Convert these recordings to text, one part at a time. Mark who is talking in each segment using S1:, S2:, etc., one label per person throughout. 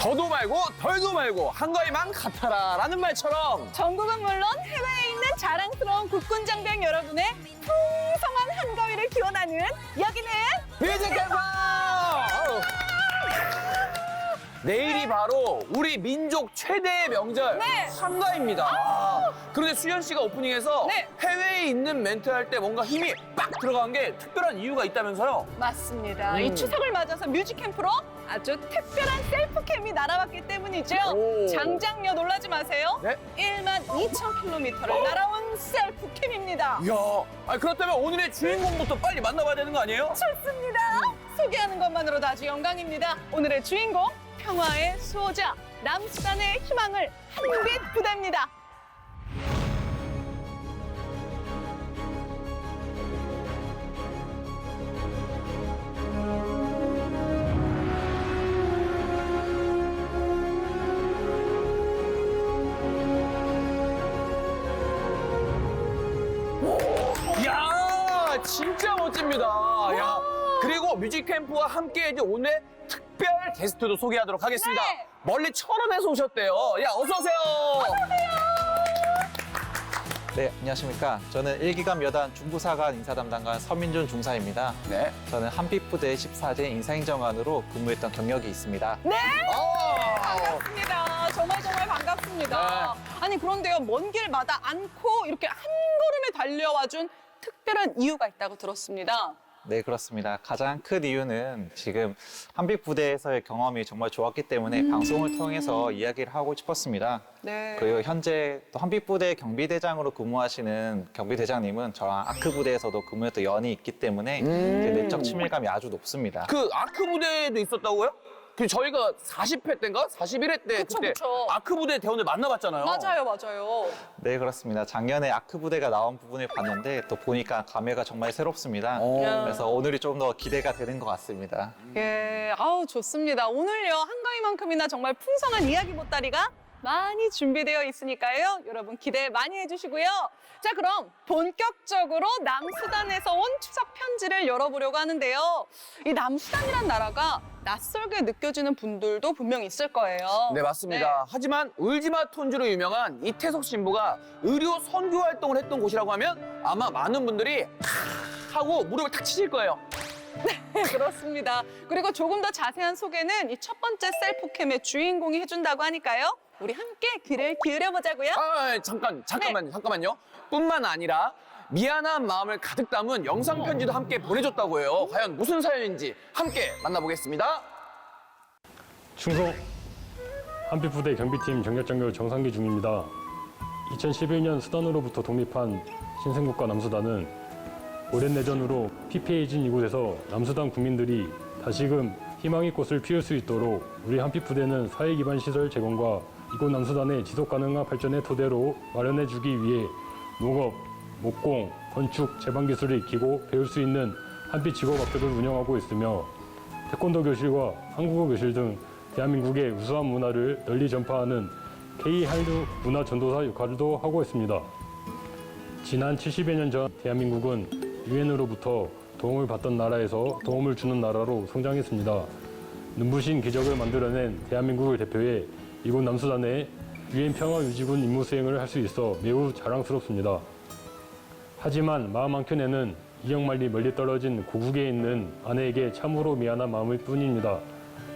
S1: 더도 말고 덜도 말고 한가위만 같아라라는 말처럼
S2: 전국은 물론 해외에 있는 자랑스러운 국군 장병 여러분의 풍성한 한가위를 기원하는 여기는
S1: 뮤직캠프! 내일이 바로 우리 민족 최대의 명절
S2: 네.
S1: 한가위입니다. 그런데 수연 씨가 오프닝에서
S2: 네.
S1: 해외에 있는 멘트 할 때 뭔가 힘이 빡 들어간 게 특별한 이유가 있다면서요?
S2: 맞습니다. 이 추석을 맞아서 뮤직캠프로 아주 특별한 셀프캠이 날아왔기 때문이죠.
S1: 오.
S2: 장장녀 놀라지 마세요.
S1: 네?
S2: 12,000km를 날아온 셀프캠입니다.
S1: 이야, 아니, 그렇다면 오늘의 주인공부터 빨리 만나봐야 되는 거 아니에요?
S2: 좋습니다. 소개하는 것만으로도 아주 영광입니다. 오늘의 주인공 평화의 수호자 남수단의 희망을 한빛 부대입니다.
S1: 이야, 진짜 멋집니다. 야, 그리고 뮤직캠프와 함께 이제 오늘 특별 게스트도 소개하도록 하겠습니다.
S2: 네.
S1: 멀리 철원에서 오셨대요. 야, 어서 오세요.
S3: 네, 안녕하십니까. 저는 1기감 여단 중부사관 인사담당관 서민준 중사입니다.
S1: 네.
S3: 저는 한빛부대 14제 인사행정관으로 근무했던 경력이 있습니다.
S2: 네,
S1: 어.
S2: 반갑습니다. 정말 반갑습니다.
S1: 네.
S2: 아니 그런데요, 먼 길마다 않고 이렇게 한 걸음에 달려와준 특별한 이유가 있다고 들었습니다.
S3: 네, 그렇습니다. 가장 큰 이유는 지금 한빛부대에서의 경험이 정말 좋았기 때문에 방송을 통해서 이야기를 하고 싶었습니다.
S2: 네.
S3: 그리고 현재 또 한빛부대 경비대장으로 근무하시는 경비대장님은 저랑 아크부대에서도 근무했던 연이 있기 때문에 내적 친밀감이 아주 높습니다.
S1: 그 아크 부대도 있었다고요? 그 저희가 40회 때인가? 41회 때
S2: 그쵸,
S1: 그때
S2: 그쵸.
S1: 아크 부대 대원들 만나봤잖아요.
S2: 맞아요.
S3: 네, 그렇습니다. 작년에 아크부대가 나온 부분을 봤는데 또 보니까 감회가 정말 새롭습니다.
S1: 어.
S3: 그래서 오늘이 좀 더 기대가 되는 것 같습니다.
S2: 예, 아우 좋습니다. 오늘요 한가위만큼이나 정말 풍성한 이야기 보따리가 많이 준비되어 있으니까요. 여러분 기대 많이 해주시고요. 자, 그럼 본격적으로 남수단에서 온 추석 편지를 열어보려고 하는데요. 이 남수단이란 나라가 낯설게 느껴지는 분들도 분명 있을 거예요.
S1: 네, 맞습니다. 하지만 울지마 톤주로 유명한 이태석 신부가 의료 선교 활동을 했던 곳이라고 하면 아마 많은 분들이 하고 무릎을 탁 치실 거예요.
S2: 네, 그렇습니다. 그리고 조금 더 자세한 소개는 이 첫 번째 셀프캠의 주인공이 해준다고 하니까요. 우리 함께 귀를 기울여보자고요.
S1: 아, 잠깐만요. 뿐만 아니라 미안한 마음을 가득 담은 영상 편지도 함께 보내줬다고 해요. 과연 무슨 사연인지 함께 만나보겠습니다.
S4: 충성! 한빛부대 경비팀 정렬장교 정상기 중입니다. 2011년 수단으로부터 독립한 신생국가 남수단은 오랜 내전으로 피폐해진 이곳에서 남수단 국민들이 다시금 희망의 꽃을 피울 수 있도록 우리 한빛부대는 사회 기반 시설 제공과 이곳 남수단의 지속 가능한 발전의 토대로 마련해주기 위해 농업, 목공, 건축, 제방 기술을 익히고 배울 수 있는 한빛 직업학교를 운영하고 있으며 태권도 교실과 한국어 교실 등 대한민국의 우수한 문화를 널리 전파하는 K-한류 문화 전도사 역할도 하고 있습니다. 지난 70여 년 전 대한민국은 유엔으로부터 도움을 받던 나라에서 도움을 주는 나라로 성장했습니다. 눈부신 기적을 만들어낸 대한민국을 대표해 이곳 남수단에 유엔 평화유지군 임무 수행을 할 수 있어 매우 자랑스럽습니다. 하지만 마음 한켠에는 이역만리 멀리 떨어진 고국에 있는 아내에게 참으로 미안한 마음일 뿐입니다.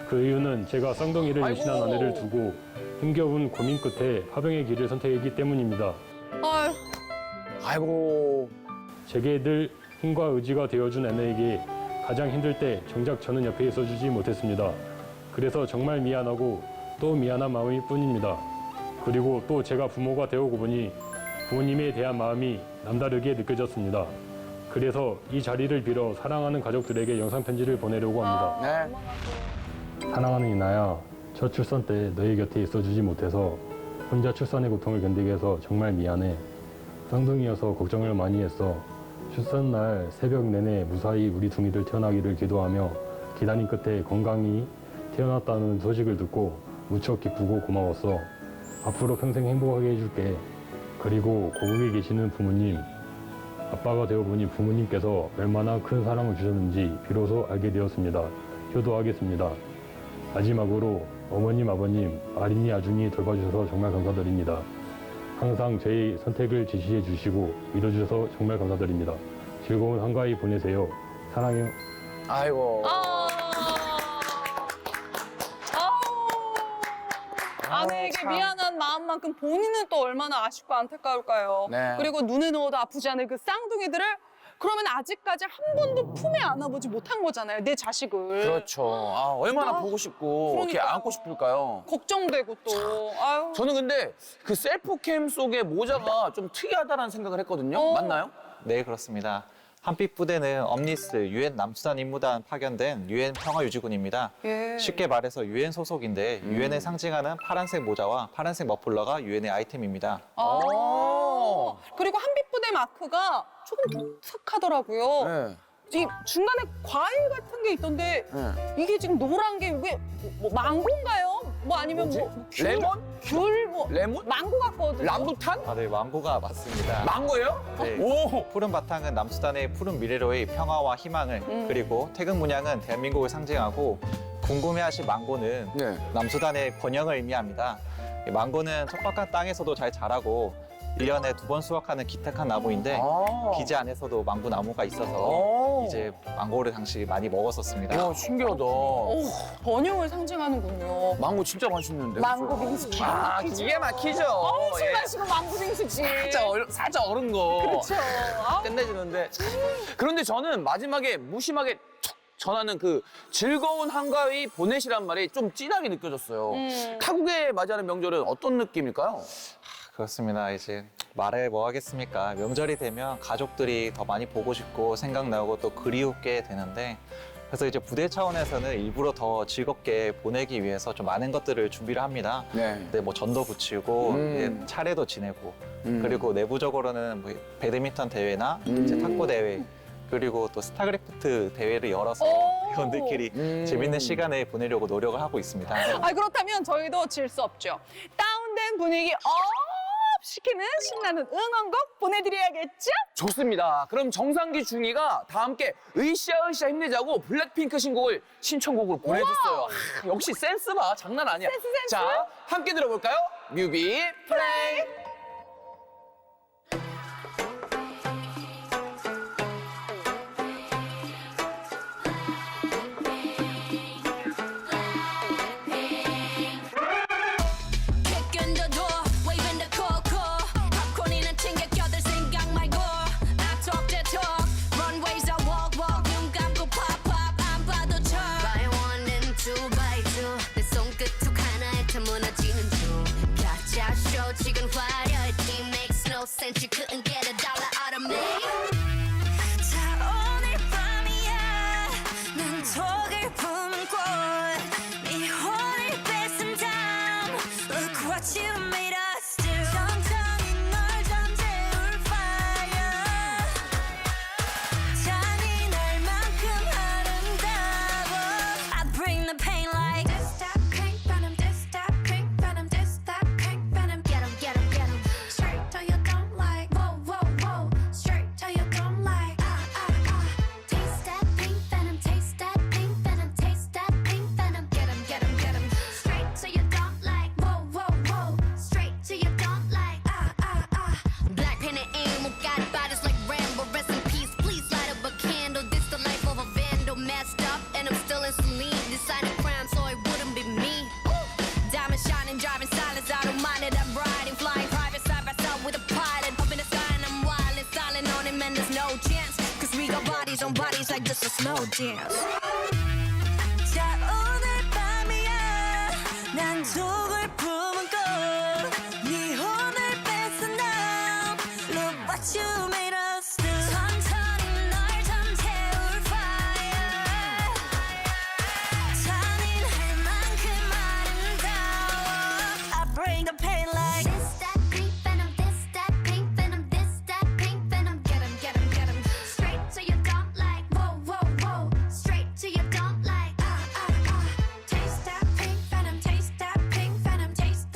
S4: 그 이유는 제가 쌍둥이를 임신한
S1: 아이고.
S4: 아내를 두고 힘겨운 고민 끝에 화병의 길을 선택했기 때문입니다.
S2: 아유,
S1: 아이고.
S4: 제게 늘 힘과 의지가 되어준 아내에게 가장 힘들 때 정작 저는 옆에 있어주지 못했습니다. 그래서 정말 미안하고 또 미안한 마음일 뿐입니다. 그리고 또 제가 부모가 되어오고 보니 부모님에 대한 마음이 남다르게 느껴졌습니다. 그래서 이 자리를 빌어 사랑하는 가족들에게 영상 편지를 보내려고 합니다.
S1: 네.
S4: 사랑하는 이나야, 첫 출산 때 너희 곁에 있어주지 못해서 혼자 출산의 고통을 견디게 해서 정말 미안해. 쌍둥이여서 걱정을 많이 했어. 출산 날 새벽 내내 무사히 우리 둥이들 태어나기를 기도하며 기다림 끝에 건강히 태어났다는 소식을 듣고 무척 기쁘고 고마웠어. 앞으로 평생 행복하게 해줄게. 그리고 고국에 계시는 부모님, 아빠가 되어보니 부모님께서 얼마나 큰 사랑을 주셨는지 비로소 알게 되었습니다. 효도하겠습니다. 마지막으로 어머님, 아버님, 아린이, 아준이 돌봐주셔서 정말 감사드립니다. 항상 저희 선택을 지시해 주시고 믿어주셔서 정말 감사드립니다. 즐거운 한가위 보내세요. 사랑해요.
S1: 아이고.
S2: 아내에게
S1: 참.
S2: 미안한 마음만큼 본인은 또 얼마나 아쉽고 안타까울까요?
S1: 네.
S2: 그리고 눈에 넣어도 아프지 않을 그 쌍둥이들을 그러면 아직까지 한 번도 품에 안아보지 못한 거잖아요. 내 자식을.
S1: 그렇죠. 아, 얼마나
S2: 아,
S1: 보고 싶고 이렇게
S2: 그러니까요.
S1: 안고 싶을까요?
S2: 걱정되고 또. 아유.
S1: 저는 근데 그 셀프캠 속의 모자가 좀 특이하다는 생각을 했거든요.
S2: 어.
S1: 맞나요?
S3: 네, 그렇습니다. 한빛 부대는 엄니스 유엔 남수단 임무단 파견된 유엔 평화유지군입니다.
S2: 예.
S3: 쉽게 말해서 유엔 소속인데 유엔을 상징하는 파란색 모자와 파란색 머플러가 유엔의 아이템입니다.
S2: 아.
S1: 오.
S2: 그리고 한빛부대 마크가 조금 독특하더라고요.
S1: 네.
S2: 이 중간에 과일 같은 게 있던데
S1: 네.
S2: 이게 지금 노란 게 이게 뭐 망고인가요? 뭐 아니면
S1: 뭐지?
S2: 뭐
S1: 레몬?
S2: 귤 뭐
S1: 레몬?
S2: 망고 같거든요.
S1: 람부탄?
S3: 아, 네, 망고가 맞습니다.
S1: 망고예요?
S3: 네.
S1: 오.
S3: 푸른 바탕은 남수단의 푸른 미래로의 평화와 희망을 그리고 태극 문양은 대한민국을 상징하고 궁금해하신 망고는
S1: 네.
S3: 남수단의 번영을 의미합니다. 이 망고는 척박한 땅에서도 잘 자라고 1년에 2번 수확하는 기특한 나무인데
S1: 아.
S3: 기지 안에서도 망고 나무가 있어서
S1: 오.
S3: 이제 망고를 당시 많이 먹었었습니다.
S1: 와, 신기하다.
S2: 오, 번영을 상징하는군요.
S1: 망고 진짜 맛있는데.
S2: 망고
S1: 그죠?
S2: 빙수 기가
S1: 아,
S2: 막히죠?
S1: 기가 막히죠.
S2: 술
S1: 예.
S2: 마시고 망고 빙수지.
S1: 살짝 얼은 거.
S2: 그렇죠. 아우.
S1: 끝내주는데. 그런데 저는 마지막에 무심하게 툭 전하는 그 즐거운 한가위 보내시란 말이 좀 진하게 느껴졌어요. 타국에 맞이하는 명절은 어떤 느낌일까요?
S3: 그렇습니다. 이제 말해 뭐 하겠습니까? 명절이 되면 가족들이 더 많이 보고 싶고 생각나고 또 그리웠게 되는데 그래서 이제 부대 차원에서는 일부러 더 즐겁게 보내기 위해서 좀 많은 것들을 준비를 합니다.
S1: 네.
S3: 근데 뭐 전도 붙이고 이제 차례도 지내고 그리고 내부적으로는 뭐 배드민턴 대회나 이제 탁구 대회 그리고 또 스타크래프트 대회를 열어서
S2: 오.
S3: 회원들끼리 재밌는 시간을 보내려고 노력을 하고 있습니다.
S2: 아, 그렇다면 저희도 질 수 없죠. 다운된 분위기 업 시키는 신나는 응원곡 보내드려야겠죠?
S1: 좋습니다. 그럼 정상기 중이가 다 함께 으쌰으쌰 힘내자고 블랙핑크 신곡을 신청곡으로 보내줬어요. 아, 역시 센스 봐. 장난 아니야.
S2: 센스.
S1: 자, 함께 들어볼까요? 뮤비 플레이.
S5: Kick in the door, waving the coco. popcorn이나 챙겨 껴들 생각 말고. I talk that talk, runways I walk walk. 눈 감고 pop pop 안 봐도 쳐. By one and two by two. 내 손끝 툭 하나에 다 무너지는 중. 가짜 쇼 지금 화려해. It makes no sense. You couldn't get a dollar out of me. 자 오늘 밤이야. 난 독을 품은 꽃. 네 혼을 뺏은 다음. Look what you made us do. 천천히 널 잠재울 fire. 잔인할 만큼 아름다워. I bring the pain like this that pink venom, this that pink venom, this that pink venom. Get 'em, get 'em, get 'em. Straight till you don't like. Whoa, whoa, whoa. Straight till you don't like. Taste that pink venom, taste that pink venom, taste that pink venom. Get 'em, get 'em, get 'em. Straight till you don't like. Whoa, whoa, whoa. Straight till you don't like. Black pen and ammo, got bodies like Rambo. Rest in peace, please light up a candle. This the life of a vandal, messed up, and I'm still in saline. Deciding crime, so it wouldn't be me. Diamond shining, driving silence, I don't mind it. I'm riding, flying private side by side with a pilot. Up in the sky and I'm wild and silent on him, and there's no chance. Cause we got bodies on bodies like this, a slow dance. 자 오늘 밤이야 난 독을 품은 꽃네 혼을 뺏은 남 Look what you made us do 천천히 널 잠재울 fire 잔인할 만큼 아름다워 I bring the pain like This that pink venom, this that pink venom, this that pink venom. Get 'em, get 'em, get 'em. Straight till you don't like. Whoa, whoa, whoa. Straight till you don't like. Taste that pink venom, taste that pink venom, taste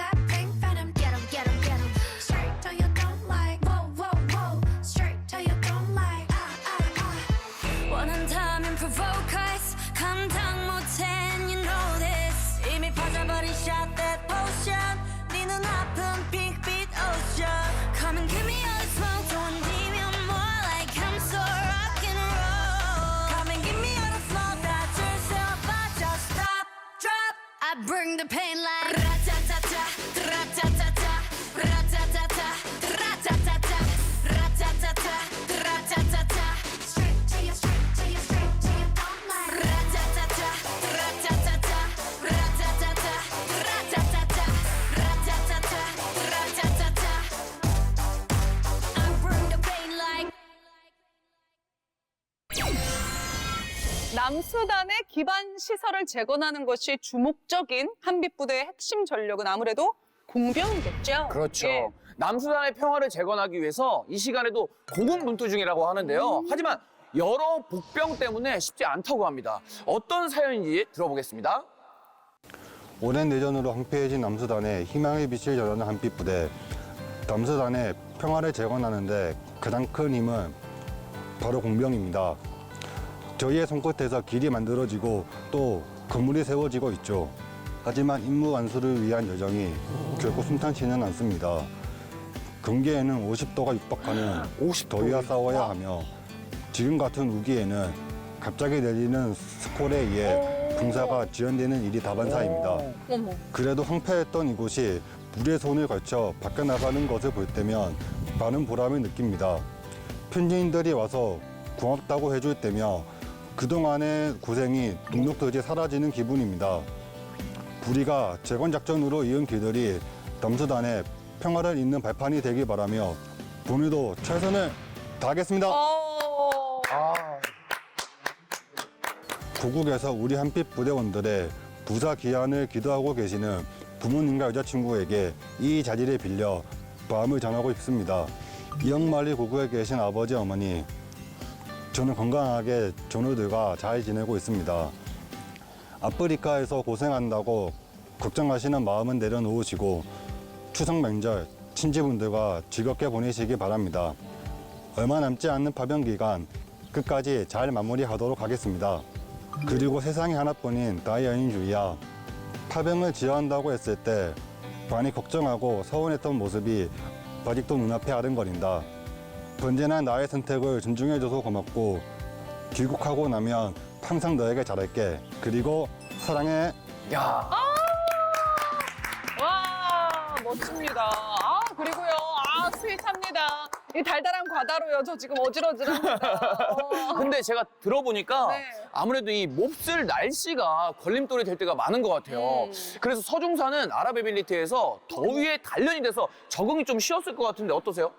S5: the pain like ra-ta-ta-ta, ra-ta-ta-ta, ra-ta-ta-ta, ra-ta-ta-ta, ra-ta-ta-ta, ra-ta-ta-ta. Straight to your, straight to your, straight to your don't like ra-ta-ta-ta, ra-ta-ta-ta, ra-ta-ta-ta, ra-ta-ta-ta, ra-ta-ta-ta, ra-ta-ta-ta. I bring the pain like
S2: 남수단의 기반 시설을 재건하는 것이 주목적인 한빛부대의 핵심 전력은 아무래도 공병이겠죠.
S1: 그렇죠.
S2: 예.
S1: 남수단의 평화를 재건하기 위해서 이 시간에도 고군분투 중이라고 하는데요. 하지만 여러 복병 때문에 쉽지 않다고 합니다. 어떤 사연인지 들어보겠습니다.
S6: 오랜 내전으로 황폐해진 남수단에 희망의 빛을 전하는 한빛부대. 남수단의 평화를 재건하는데 가장 큰 힘은 바로 공병입니다. 저희의 손끝에서 길이 만들어지고 또 건물이 세워지고 있죠. 하지만 임무 완수를 위한 여정이 결코 순탄치는 않습니다. 경계에는 50도가 육박하는 더위와 싸워야 하며 지금 같은 우기에는 갑자기 내리는 스콜에 의해 군사가 지연되는 일이 다반사입니다.
S2: 어머.
S6: 그래도 황폐했던 이곳이 물의 손을 걸쳐 밖에 나가는 것을 볼 때면 많은 보람을 느낍니다. 편지인들이 와서 고맙다고 해줄 때며 그동안의 고생이 눅눅듯이 사라지는 기분입니다. 우리가 재건작전으로 이은 길들이 남수단의 평화를 잇는 발판이 되길 바라며 오늘도 최선을 다하겠습니다. 고국에서 우리 한빛 부대원들의 부사 기한을 기도하고 계시는 부모님과 여자친구에게 이 자리를 빌려 마음을 전하고 싶습니다. 이영만리 고국에 계신 아버지, 어머니, 저는 건강하게 전우들과 잘 지내고 있습니다. 아프리카에서 고생한다고 걱정하시는 마음은 내려놓으시고 추석 명절 친지분들과 즐겁게 보내시기 바랍니다. 얼마 남지 않는 파병 기간 끝까지 잘 마무리하도록 하겠습니다. 그리고 세상에 하나뿐인 나의 연인 주희야, 파병을 지어한다고 했을 때 많이 걱정하고 서운했던 모습이 아직도 눈앞에 아른거린다. 언제나 나의 선택을 존중해줘서 고맙고 귀국하고 나면 항상 너에게 잘할게. 그리고 사랑해.
S1: 야,
S2: 와, 멋집니다. 그리고요. 스윗합니다. 이 달달한 과다로요. 저 지금 어지러지랍니다.
S1: 근데 제가 들어보니까
S2: 네.
S1: 아무래도 이 몹쓸 날씨가 걸림돌이 될 때가 많은 것 같아요. 그래서 서중사는 아랍에미리트에서 더위에 단련이 돼서 적응이 좀 쉬웠을 것 같은데 어떠세요?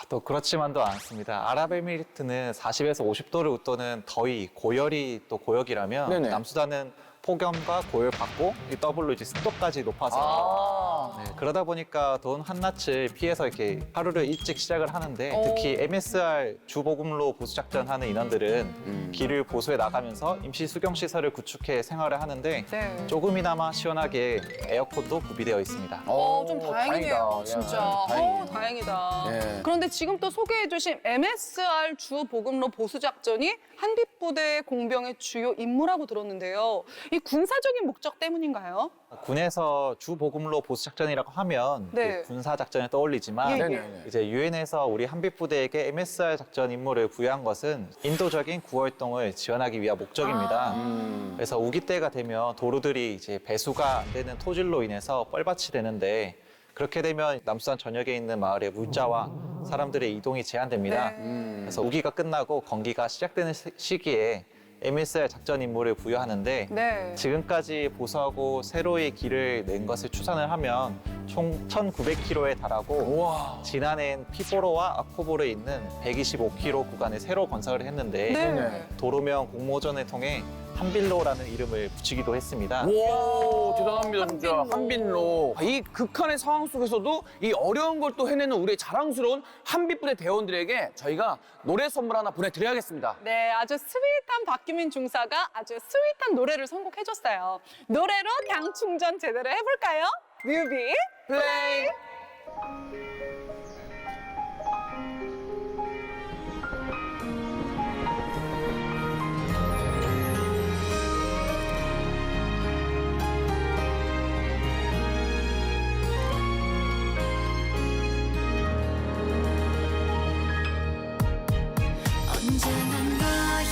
S3: 또 그렇지만도 않습니다. 아랍에미리트는 40에서 50도를 웃도는 더위, 고열이 또 고역이라면
S1: 네네.
S3: 남수단은 폭염과 고열 받고 이 더블로 이제 습도까지 높아서 네, 그러다 보니까 더운 한낮을 피해서 이렇게 하루를 일찍 시작을 하는데 특히 MSR 주보급로 보수작전 하는 인원들은 길을 보수해 나가면서 임시 수경시설을 구축해 생활을 하는데
S2: 네.
S3: 조금이나마 시원하게 에어컨도 구비되어 있습니다.
S2: 좀 다행이네요,
S1: 다행이다.
S2: 진짜.
S1: 다행이네요.
S2: 다행이다.
S1: 예.
S2: 그런데 지금 또 소개해주신 MSR 주 보급로 보수 작전이 한빛부대의 공병의 주요 임무라고 들었는데요. 이 군사적인 목적 때문인가요?
S3: 군에서 주보급로 보수작전이라고 하면
S2: 네.
S3: 군사 작전을 떠올리지만
S2: 예, 예.
S1: 네네.
S3: 이제 유엔에서 우리 한빛부대에게 MSR 작전 임무를 부여한 것은 인도적인 구활동을 지원하기 위한 목적입니다. 그래서 우기 때가 되면 도로들이 이제 배수가 안 되는 토질로 인해서 뻘밭이 되는데 그렇게 되면 남수단 전역에 있는 마을의 물자와 사람들의 이동이 제한됩니다.
S2: 네.
S3: 그래서 우기가 끝나고 건기가 시작되는 시기에 MSR 작전 임무를 부여하는데
S2: 네.
S3: 지금까지 보수하고 세로의 길을 낸 것을 추산을 하면 총 1,900km에 달하고
S1: 우와.
S3: 지난해엔 피보로와 아코보로에 있는 125km 구간을 새로 건설을 했는데
S2: 네.
S3: 도로명 공모전을 통해 한빌로라는 이름을 붙이기도 했습니다.
S1: 와, 대단합니다, 진짜.
S2: 한빛로.
S1: 한빛로. 이 극한의 상황 속에서도 이 어려운 걸 또 해내는 우리의 자랑스러운 한빛부대 대원들에게 저희가 노래 선물 하나 보내드려야겠습니다.
S2: 네, 아주 스윗한 박규민 중사가 아주 스윗한 노래를 선곡해줬어요. 노래로 당 충전 제대로 해볼까요? 뮤비
S1: 플레이!
S5: 언제나 너의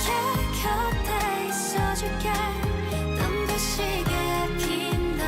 S5: 곁에 있어줄게 눈부시게 빛나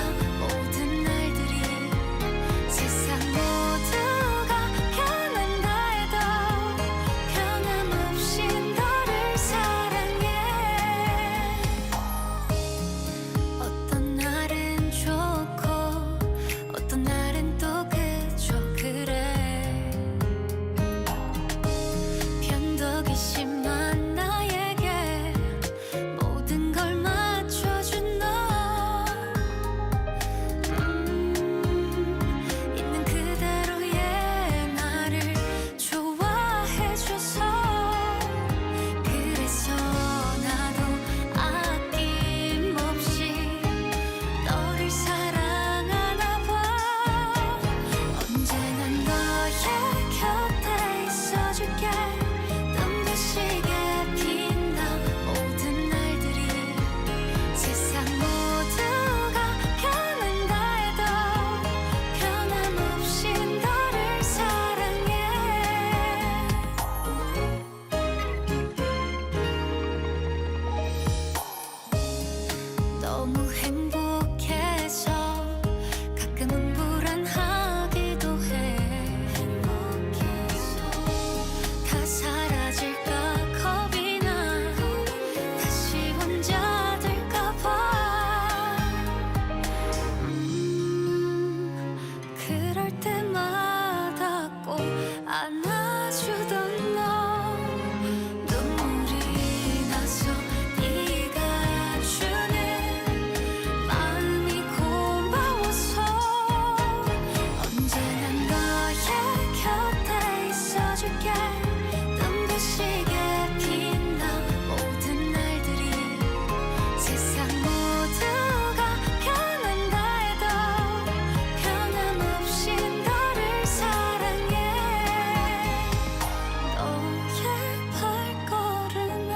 S5: 그럴 때마다 꼭 안아주던 너 눈물이 나서 네가 주는 마음이 고마워서 언제나 너의 곁에 있어줄게 눈부시게 빛나 모든 날들이 세상 모두가 변한다 해도 변함없이 너를 사랑해 너의 발걸음에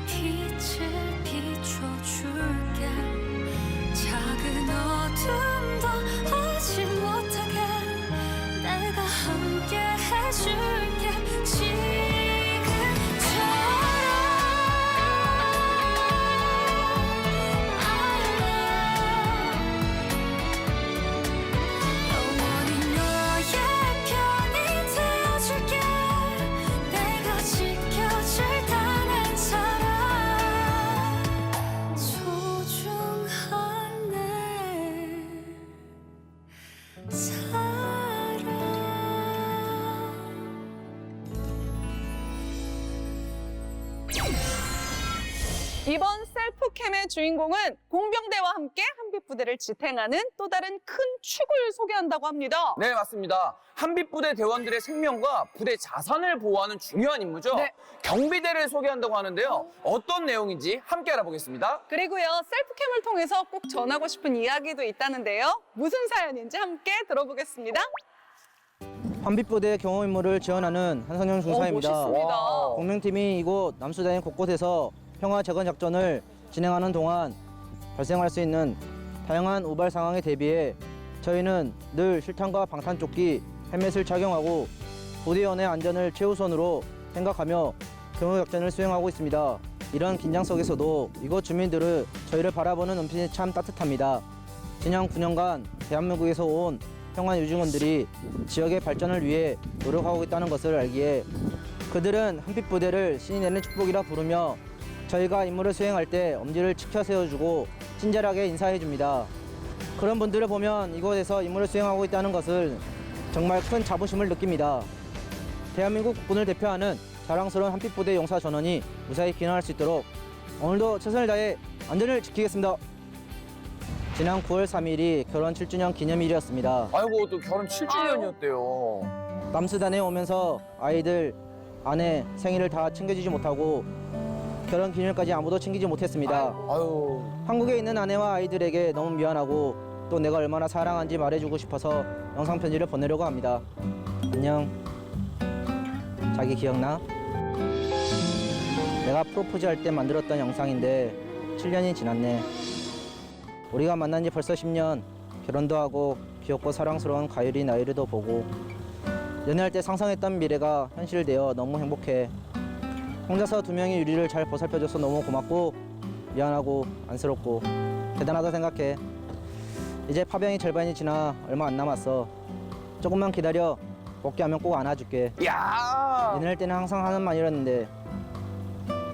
S5: 빛을 비춰줄게 작은 어둠도 오지 못하게 내가 함께 해줄게 영원히 너의 편이 되어줄게 내가 지켜줄 단 한 사람 소중한 내 사랑
S2: 이번 셀프캠의 주인공은 공병대와 함께 한빛부대를 지탱하는 또 다른 큰 축을 소개한다고 합니다.
S1: 네, 맞습니다. 한빛부대 대원들의 생명과 부대 자산을 보호하는 중요한 임무죠.
S2: 네.
S1: 경비대를 소개한다고 하는데요. 어떤 내용인지 함께 알아보겠습니다.
S2: 그리고요, 셀프캠을 통해서 꼭 전하고 싶은 이야기도 있다는데요. 무슨 사연인지 함께 들어보겠습니다.
S7: 한빛부대 경호 임무를 지원하는 한성영 중사입니다.
S2: 멋있습니다.
S1: 와우.
S7: 공명팀이 이곳 남수다인 곳곳에서 평화 재건 작전을 진행하는 동안 발생할 수 있는 다양한 우발 상황에 대비해 저희는 늘 실탄과 방탄조끼, 헬멧을 착용하고 부대원의 안전을 최우선으로 생각하며 경호 작전을 수행하고 있습니다. 이런 긴장 속에서도 이곳 주민들은 저희를 바라보는 눈빛이 참 따뜻합니다. 지난 9년간 대한민국에서 온 평화 유증원들이 지역의 발전을 위해 노력하고 있다는 것을 알기에 그들은 한빛부대를 신이 내는 축복이라 부르며 저희가 임무를 수행할 때 엄지를 치켜 세워주고 친절하게 인사해줍니다. 그런 분들을 보면 이곳에서 임무를 수행하고 있다는 것을 정말 큰 자부심을 느낍니다. 대한민국 국군을 대표하는 자랑스러운 한빛부대 용사 전원이 무사히 귀환할 수 있도록 오늘도 최선을 다해 안전을 지키겠습니다. 지난 9월 3일이 결혼 7주년 기념일이었습니다.
S1: 아이고, 또 결혼 7주년이었대요.
S7: 남수단에 오면서 아이들, 아내 생일을 다 챙겨주지 못하고 결혼 기념일까지 아무도 챙기지 못했습니다.
S1: 아유.
S7: 한국에 있는 아내와 아이들에게 너무 미안하고 또 내가 얼마나 사랑하는지 말해주고 싶어서 영상 편지를 보내려고 합니다. 안녕. 자기 기억나? 내가 프로포즈 할 때 만들었던 영상인데 7년이 지났네. 우리가 만난 지 벌써 10년. 결혼도 하고 귀엽고 사랑스러운 가율이 나이르도 보고 연애할 때 상상했던 미래가 현실되어 너무 행복해. 혼자서 두 명의 유리를 잘 보살펴줘서 너무 고맙고 미안하고 안쓰럽고 대단하다 생각해. 이제 파병이 절반이 지나 얼마 안 남았어. 조금만 기다려. 복귀하면 꼭 안아줄게.
S1: 야.
S7: 연애할 때는 항상 하는 말이었는데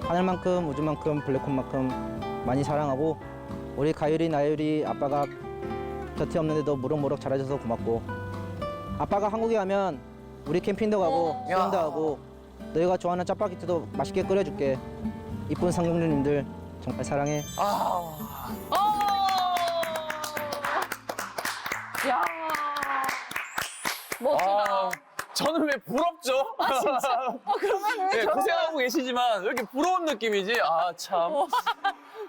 S7: 하늘만큼 우주만큼 블랙홀만큼 많이 사랑하고 우리 가율이 나율이 아빠가 곁에 없는데도 무럭무럭 잘해줘서 고맙고 아빠가 한국에 가면 우리 캠핑도 가고 수영도
S1: 야.
S7: 하고 너희가 좋아하는 짜파게티도 맛있게 끓여줄게. 이쁜 상공주님들 정말 사랑해.
S1: 아.
S2: 야 멋지다.
S1: 아, 저는 왜 부럽죠?
S2: 아, 진짜? 그러면 왜
S1: 네,
S2: 저런
S1: 고생하고 계시지만 왜 이렇게 부러운 느낌이지? 아, 참.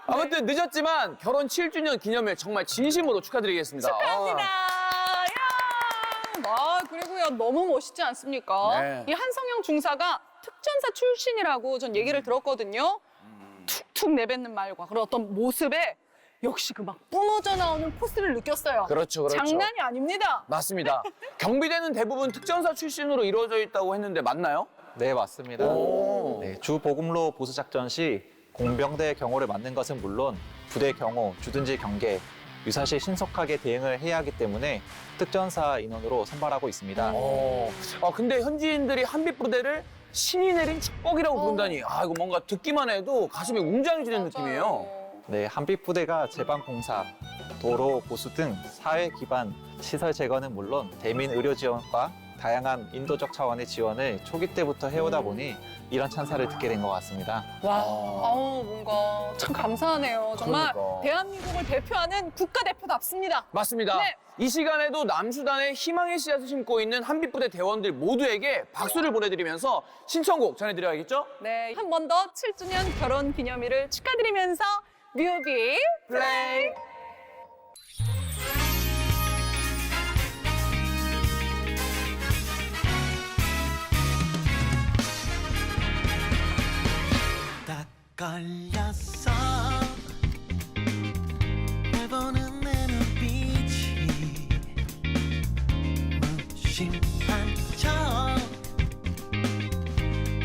S1: 아무튼 늦었지만 결혼 7주년 기념일 정말 진심으로 축하드리겠습니다.
S2: 축하합니다. 야! 아, 그리고요, 너무 멋있지 않습니까?
S1: 네.
S2: 이 한성영 중사가 특전사 출신이라고 전 얘기를 들었거든요. 툭툭 내뱉는 말과 그런 어떤 모습에 역시 그 막 뿜어져 나오는 포스를 느꼈어요.
S1: 그렇죠, 그렇죠.
S2: 장난이 아닙니다.
S1: 맞습니다. 경비대는 대부분 특전사 출신으로 이루어져 있다고 했는데 맞나요?
S3: 네, 맞습니다.
S1: 오.
S3: 네, 주 보급로 보수 작전 시 공병대 경호를 맡는 것은 물론 부대 경호, 주둔지 경계, 유사시 신속하게 대응을 해야 하기 때문에 특전사 인원으로 선발하고 있습니다.
S1: 근데 현지인들이 한빛부대를 신이 내린 축복이라고 부른다니, 아, 이거 뭔가 듣기만 해도 가슴이 웅장해지는 느낌이에요.
S3: 네, 한빛부대가 제방 공사, 도로, 보수 등 사회 기반 시설 제거는 물론 대민 의료 지원과 다양한 인도적 차원의 지원을 초기 때부터 해오다 보니 이런 찬사를 듣게 된 것 같습니다.
S2: 와, 아우 뭔가 참 감사하네요. 정말
S1: 그러니까.
S2: 대한민국을 대표하는 국가대표답습니다.
S1: 맞습니다.
S2: 네.
S1: 이 시간에도 남수단에 희망의 씨앗을 심고 있는 한빛부대 대원들 모두에게 박수를 보내드리면서 신청곡 전해드려야겠죠?
S2: 네, 한 번 더 7주년 결혼 기념일을 축하드리면서 뮤비 플레이.
S8: 딱 걸렸어 날 보는 내 눈빛이 무심한 척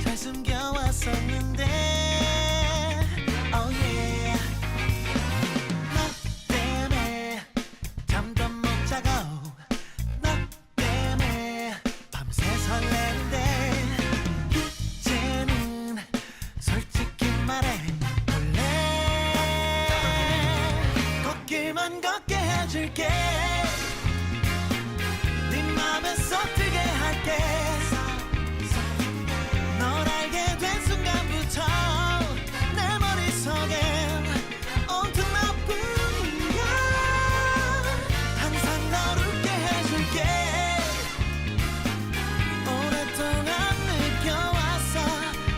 S8: 잘 숨겨왔었는데 oh yeah 너 때문에 잠도 못 자고 너 때문에 밤새 설레는데 이제는 솔직히 말해 원래 걷길만 걷게 해줄게 네 맘에 쏙 들게 할게 널 알게 된 순간부터 내 머릿속엔 온통 너뿐이야 항상 널 웃게 해줄게 오랫동안 느껴왔어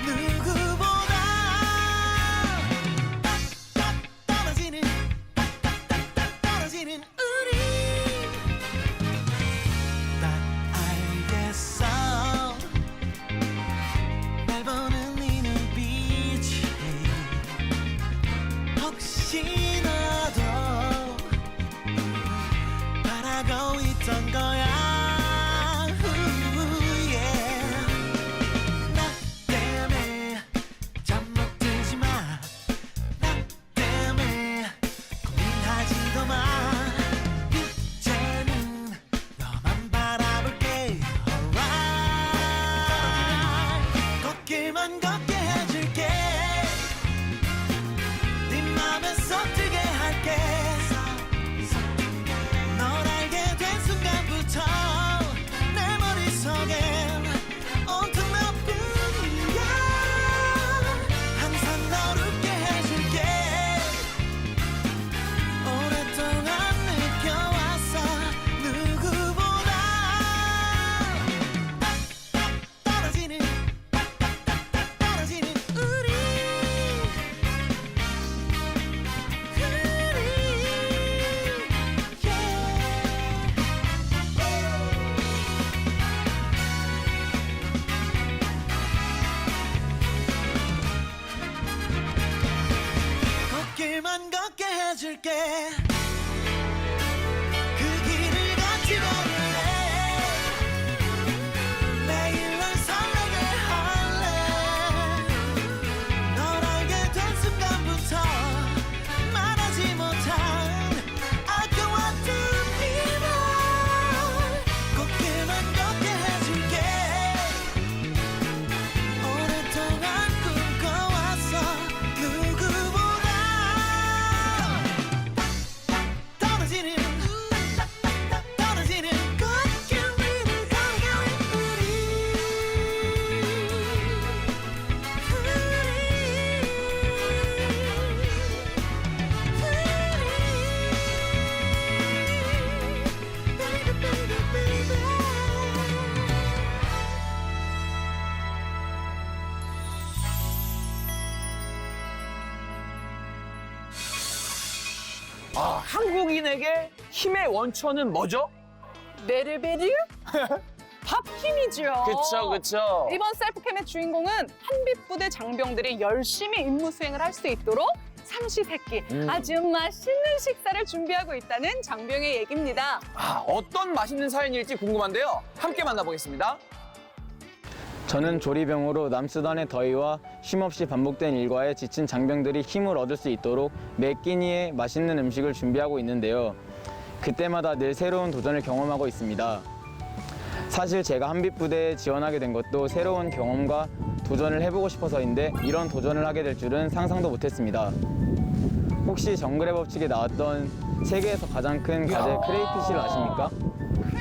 S8: 누구보다 딱딱 떨어지는 딱딱딱딱 떨어지는 우리 딱 알겠어 날 보는 네 눈빛이 혹시 너도 바라고 있던 거야 yeah. 나 때문에 잠 못 들지 마. 나 때문에 고민하지도 마. 이제는 너만 바라볼게. Alright. 걷길만 걷게 해줄게. 네 맘에 쏙 들게 할게. 널 알게 된 순간부터 내 머릿속엔 온통 너뿐이야 항상 널 웃게 해줄게 오랫동안 느껴왔어 누구보다 딱딱 떨어지는 딱딱딱딱 떨어지는 우리 걷길만 걷게 해줄게 그 길을 같이 걸을래 매일 널 설레게 할래 널 알게 된 순간부터 말하지 못한 아까웠던 이별 걷길만 걷게 해줄게 오랫동안 꿈꿔왔어 누구보다 떨어지는 떨어지는 걷길 위를 걸어가는
S1: 아, 한국인에게 힘의 원천은 뭐죠?
S2: 네르베르? 밥힘이죠.
S1: 그쵸, 그쵸.
S2: 이번 셀프캠의 주인공은 한빛부대 장병들이 열심히 임무 수행을 할 수 있도록 삼시세끼 아주 맛있는 식사를 준비하고 있다는 장병의 얘기입니다.
S1: 아, 어떤 맛있는 사연일지 궁금한데요. 함께 만나보겠습니다.
S9: 저는 조리병으로 남수단의 더위와 쉼없이 반복된 일과에 지친 장병들이 힘을 얻을 수 있도록 매 끼니에 맛있는 음식을 준비하고 있는데요. 그때마다 늘 새로운 도전을 경험하고 있습니다. 사실 제가 한빛부대에 지원하게 된 것도 새로운 경험과 도전을 해보고 싶어서인데 이런 도전을 하게 될 줄은 상상도 못했습니다. 혹시 정글의 법칙에 나왔던 세계에서 가장 큰 가재 크레이피쉬를 아십니까?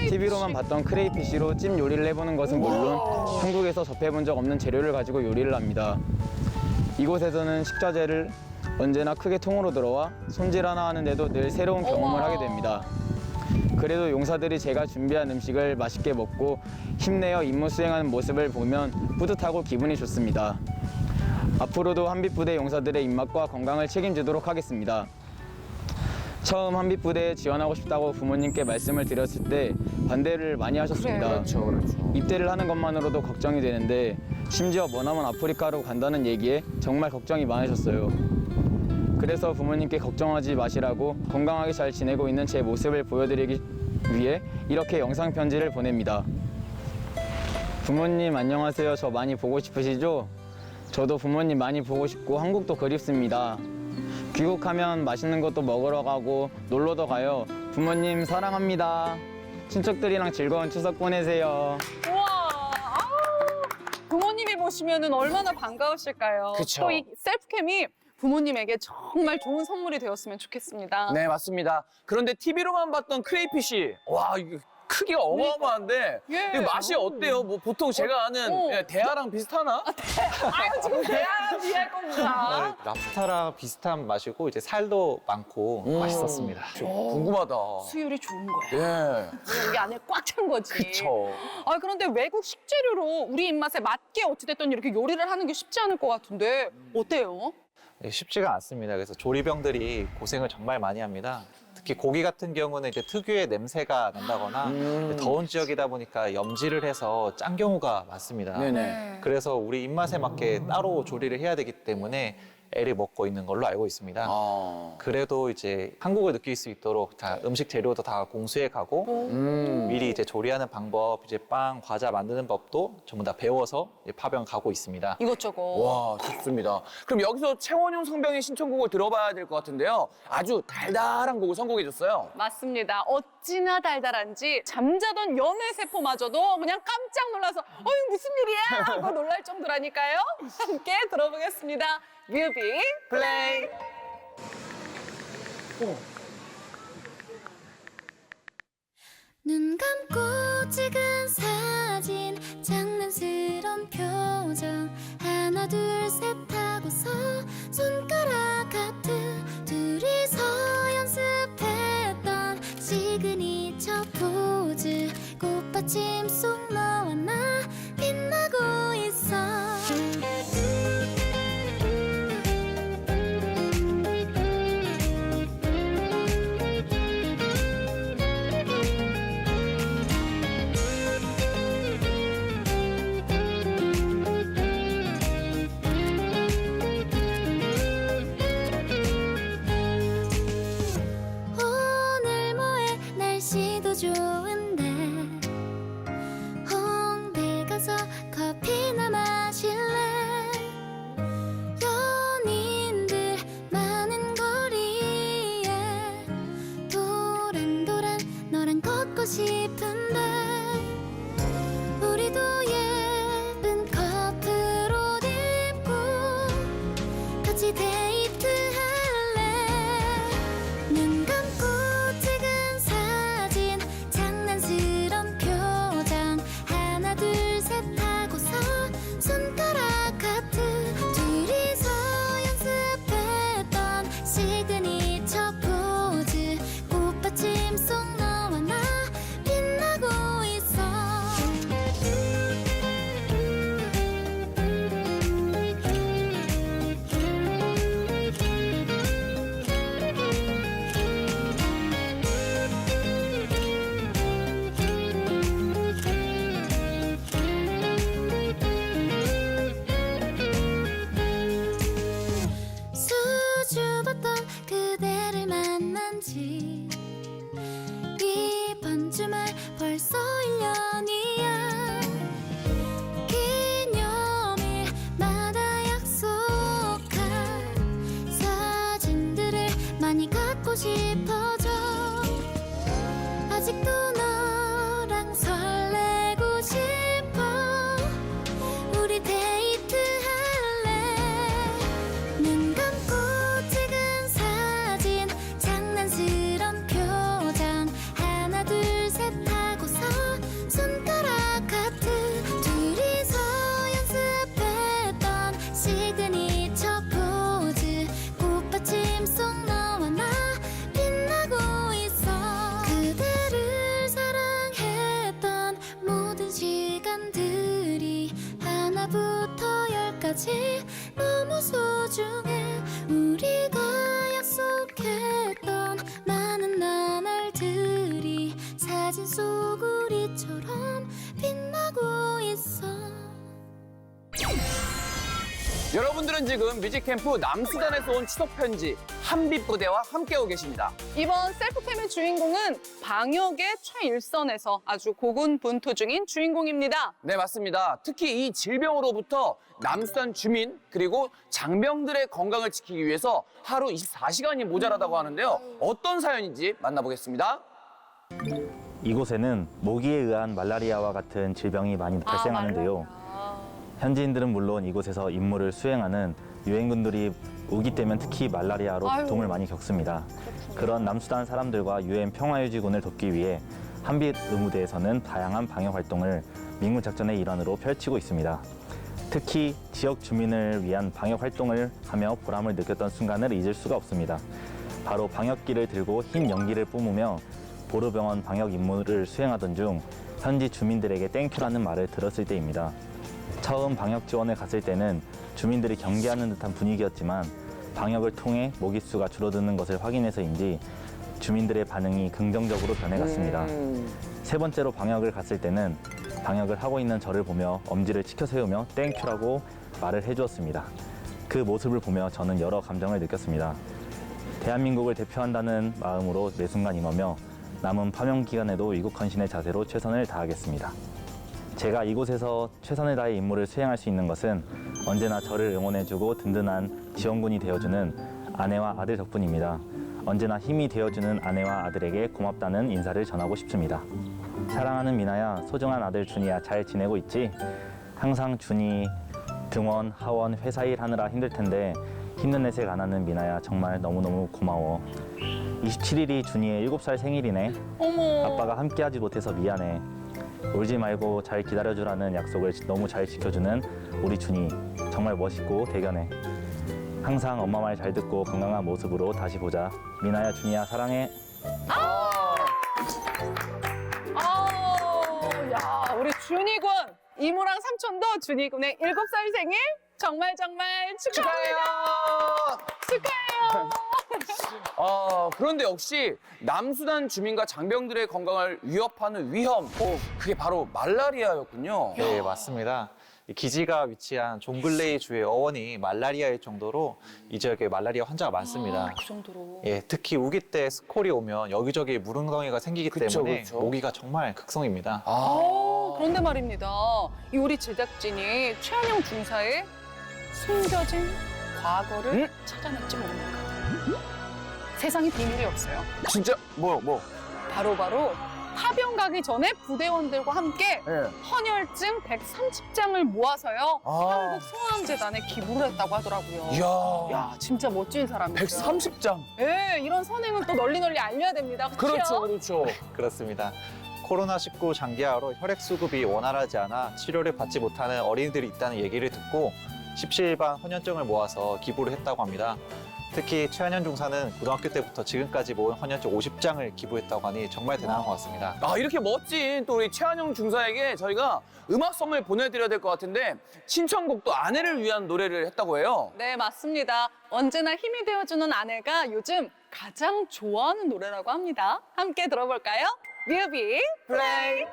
S9: TV로만 봤던 크레이피쉬로 찜 요리를 해보는 것은 물론 한국에서 접해본 적 없는 재료를 가지고 요리를 합니다. 이곳에서는 식자재를 언제나 크게 통으로 들어와 손질 하나 하는데도 늘 새로운 경험을 하게 됩니다. 그래도 용사들이 제가 준비한 음식을 맛있게 먹고 힘내어 임무 수행하는 모습을 보면 뿌듯하고 기분이 좋습니다. 앞으로도 한빛부대 용사들의 입맛과 건강을 책임지도록 하겠습니다. 처음 한빛부대에 지원하고 싶다고 부모님께 말씀을 드렸을 때 반대를 많이 하셨습니다.
S1: 그렇죠.
S9: 입대를 하는 것만으로도 걱정이 되는데 심지어 머나먼 아프리카로 간다는 얘기에 정말 걱정이 많으셨어요. 그래서 부모님께 걱정하지 마시라고 건강하게 잘 지내고 있는 제 모습을 보여드리기 위해 이렇게 영상 편지를 보냅니다. 부모님 안녕하세요. 저 많이 보고 싶으시죠? 저도 부모님 많이 보고 싶고 한국도 그립습니다. 귀국하면 맛있는 것도 먹으러 가고 놀러도 가요. 부모님 사랑합니다. 친척들이랑 즐거운 추석 보내세요.
S2: 우와, 아우, 부모님이 보시면은 얼마나 반가우실까요?
S1: 그쵸.
S2: 또 이 셀프캠이 부모님에게 정말 좋은 선물이 되었으면 좋겠습니다.
S1: 네, 맞습니다. 그런데 TV로만 봤던 크레이피쉬, 와, 이게 크기가 어마어마한데
S2: 예.
S1: 이거 맛이 어때요? 뭐 보통 제가 아는 예, 대하랑 비슷하나?
S2: 아유, 지금 대화랑 비할 겁니다.
S3: 랍스타랑 비슷한 맛이고 이제 살도 많고 맛있었습니다.
S1: 궁금하다.
S2: 수율이 좋은 거예요.
S1: 예,
S2: 그냥 여기 안에 꽉 찬 거지.
S1: 그쵸.
S2: 아, 그런데 외국 식재료로 우리 입맛에 맞게 어찌됐든 이렇게 요리를 하는 게 쉽지 않을 것 같은데 어때요?
S3: 네, 쉽지가 않습니다. 그래서 조리병들이 고생을 정말 많이 합니다. 특히 고기 같은 경우는 이제 특유의 냄새가 난다거나 더운 지역이다 보니까 염지를 해서 짠 경우가 많습니다.
S1: 네네.
S3: 그래서 우리 입맛에 맞게 따로 조리를 해야 되기 때문에 애를 먹고 있는 걸로 알고 있습니다.
S1: 아,
S3: 그래도 이제 한국을 느낄 수 있도록 다 음식 재료도 다 공수해 가고 미리 이제 조리하는 방법, 이제 빵, 과자 만드는 법도 전부 다 배워서 이제 파병 가고 있습니다.
S2: 이것저것.
S1: 와, 좋습니다. 그럼 여기서 최원용 상병의 신청곡을 들어봐야 될 것 같은데요. 아주 달달한 곡을 선곡해줬어요.
S2: 맞습니다. 어찌나 달달한지 잠자던 연애 세포마저도 그냥 깜짝 놀라서 어이 무슨 일이야 하고 놀랄 정도라니까요. 함께 들어보겠습니다. 뮤비 플레이.
S5: 눈 감고 찍은 사진 장난스런 표정 하나 둘 셋 하고서 손가락 하트 둘이서 연습했던 시그니처 포즈 꽃받침 속 너와 나 빛나고 있어 오늘 뭐해 날씨도 좋은데 홍대 가서 커피나 마실래 연인들 많은 거리에 도란도란 너랑 걷고 싶은데 우리도 예쁜 커플 옷 입고 같이 데이트할래 눈 감고 찍은 사진 장난스런 표정 하나 둘 셋 하고서 손가락 하트 둘이서 연습했던 시그니처 포즈 꽃받침 속 너와 나 빛나고 있어 수줍었던 그대를 만난 지 이번 주말 벌써 1년이야 기념일마다 약속한 사진들을 많이 갖고 싶어져 아직도 너랑 설레고 싶어 우리 데이트할래 눈 감고 찍은 사진 쏟아진 소구리처럼 빛나고 있어.
S1: 여러분들은 지금 뮤직캠프 남수단에서 온 추석 편지 한빛부대와 함께하고 계십니다.
S2: 이번 셀프캠의 주인공은 방역의 최일선에서 아주 고군분투 중인 주인공입니다.
S1: 네, 맞습니다. 특히 이 질병으로부터 남수단 주민 그리고 장병들의 건강을 지키기 위해서 하루 24시간이 모자라다고 하는데요. 어떤 사연인지 만나보겠습니다.
S10: 이곳에는 모기에 의한 말라리아와 같은 질병이 많이 발생하는데요. 현지인들은 물론 이곳에서 임무를 수행하는 유엔군들이 우기 때면 특히 말라리아로 고통을 많이 겪습니다. 그런 남수단 사람들과 유엔 평화유지군을 돕기 위해 한빛 의무대에서는 다양한 방역 활동을 민군 작전의 일환으로 펼치고 있습니다. 특히 지역 주민을 위한 방역 활동을 하며 보람을 느꼈던 순간을 잊을 수가 없습니다. 바로 방역기를 들고 흰 연기를 뿜으며 보르병원 방역 임무를 수행하던 중 현지 주민들에게 땡큐라는 말을 들었을 때입니다. 처음 방역 지원을 갔을 때는 주민들이 경계하는 듯한 분위기였지만 방역을 통해 모기 수가 줄어드는 것을 확인해서인지 주민들의 반응이 긍정적으로 변해갔습니다. 세 번째로 방역을 갔을 때는 방역을 하고 있는 저를 보며 엄지를 치켜 세우며 땡큐라고 말을 해주었습니다. 그 모습을 보며 저는 여러 감정을 느꼈습니다. 대한민국을 대표한다는 마음으로 매 순간 임하며 남은 파병 기간에도 위국헌신의 자세로 최선을 다하겠습니다. 제가 이곳에서 최선을 다해 임무를 수행할 수 있는 것은 언제나 저를 응원해주고 든든한 지원군이 되어주는 아내와 아들 덕분입니다. 언제나 힘이 되어주는 아내와 아들에게 고맙다는 인사를 전하고 싶습니다. 사랑하는 미나야, 소중한 아들 준이야, 잘 지내고 있지? 항상 준이 등원, 하원, 회사 일 하느라 힘들 텐데 힘든 내색 안 하는 미나야 정말 너무너무 고마워. 27일이 준이의 7살 생일이네.
S2: 어머.
S10: 아빠가 함께하지 못해서 미안해. 울지 말고 잘 기다려주라는 약속을 너무 잘 지켜주는 우리 준이 정말 멋있고 대견해. 항상 엄마 말 잘 듣고 건강한 모습으로 다시 보자. 미나야, 준이야, 사랑해.
S2: 야, 우리 준이군. 이모랑 삼촌도 준이군의 7살 생일 정말 축하합니다. 축하해요.
S1: 그런데 역시 남수단 주민과 장병들의 건강을 위협하는 위험, 그게 바로 말라리아였군요.
S3: 네, 맞습니다. 이 기지가 위치한 종글레이 주의 어원이 말라리아일 정도로 이 지역에 말라리아 환자가 많습니다.
S2: 그 정도로.
S3: 예, 특히 우기 때 스콜이 오면 여기저기 물웅덩이가 생기기 때문에 모기가 정말 극성입니다.
S2: 그런데 말입니다. 이 우리 제작진이 최한영 중사의 숨겨진 과거를 찾아냈지 뭡니까? 세상에 비밀이 없어요.
S1: 진짜 뭐?
S2: 바로 파병 가기 전에 부대원들과 함께
S1: 예.
S2: 헌혈증 130장을 모아서요. 한국 소아암재단에 기부를 했다고 하더라고요.
S1: 이야,
S2: 야, 진짜 멋진 사람이죠.
S1: 130장.
S2: 예, 이런 선행을 또 널리 알려야 됩니다. 그렇죠?
S1: 그렇죠.
S3: 그렇습니다. 코로나19 장기화로 혈액 수급이 원활하지 않아 치료를 받지 못하는 어린이들이 있다는 얘기를 듣고 십시일반 헌혈증을 모아서 기부를 했다고 합니다. 특히 최한현 중사는 고등학교 때부터 지금까지 모은 헌혈증 50장을 기부했다고 하니 정말 대단한 것 같습니다.
S1: 이렇게 멋진 또 우리 최한영 중사에게 저희가 음악 선물 보내드려야 될 것 같은데 신청곡도 아내를 위한 노래를 했다고 해요.
S2: 네, 맞습니다. 언제나 힘이 되어주는 아내가 요즘 가장 좋아하는 노래라고 합니다. 함께 들어볼까요? 뮤비 플레이!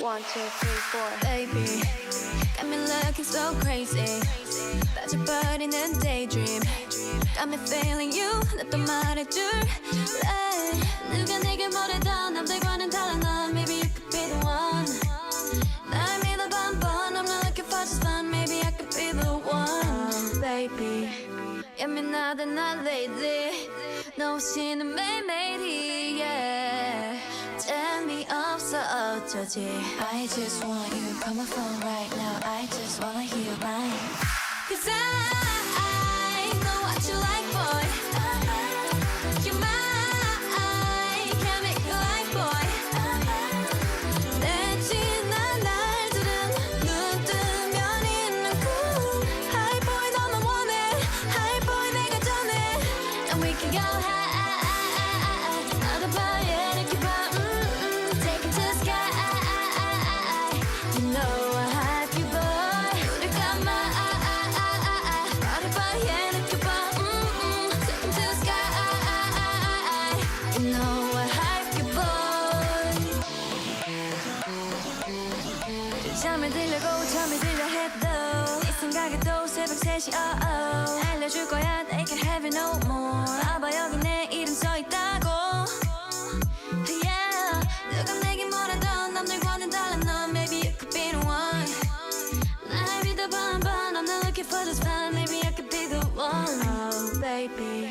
S5: One, two, three, four. Baby, got me looking so crazy. 빠져버리는 daydream. Got me feeling you. 나 또 말해줄래? 누가 내게 뭐래도 남들과는 달라 넌. Maybe you could be the one. 날 믿어봐 한번. I'm not looking for just fun. Maybe I could be the one. Baby, 예민하다 나 lately. 너 없이는 매일매일이 yeah. 재미없어 어쩌지 I just want you call my phone right now I just wanna hear your line Cause I know what you like boy You're mine Can't make you like boy 내 지난 날들은 눈 뜨면 있는 cool High boy 너만 원해 High boy 내가 전해 And we can go high 바다바에 이렇게 봐 Take it to the sky You know I hype you boy 우리 감아 바다바에 이렇게 봐 Take it to the sky You know I hype you boy 잠이 들려고 잠이 들려 해도 네 생각에 또 새벽 3시 알려줄 거야 They can have it no more 봐봐 여기 내 이름 써있다고 Yeah 누가 내게 뭐라던 남들과는 달라 넌 Maybe you could be the one 날 믿어봐 한번 I'm not looking for this fun Maybe I could be the one Oh baby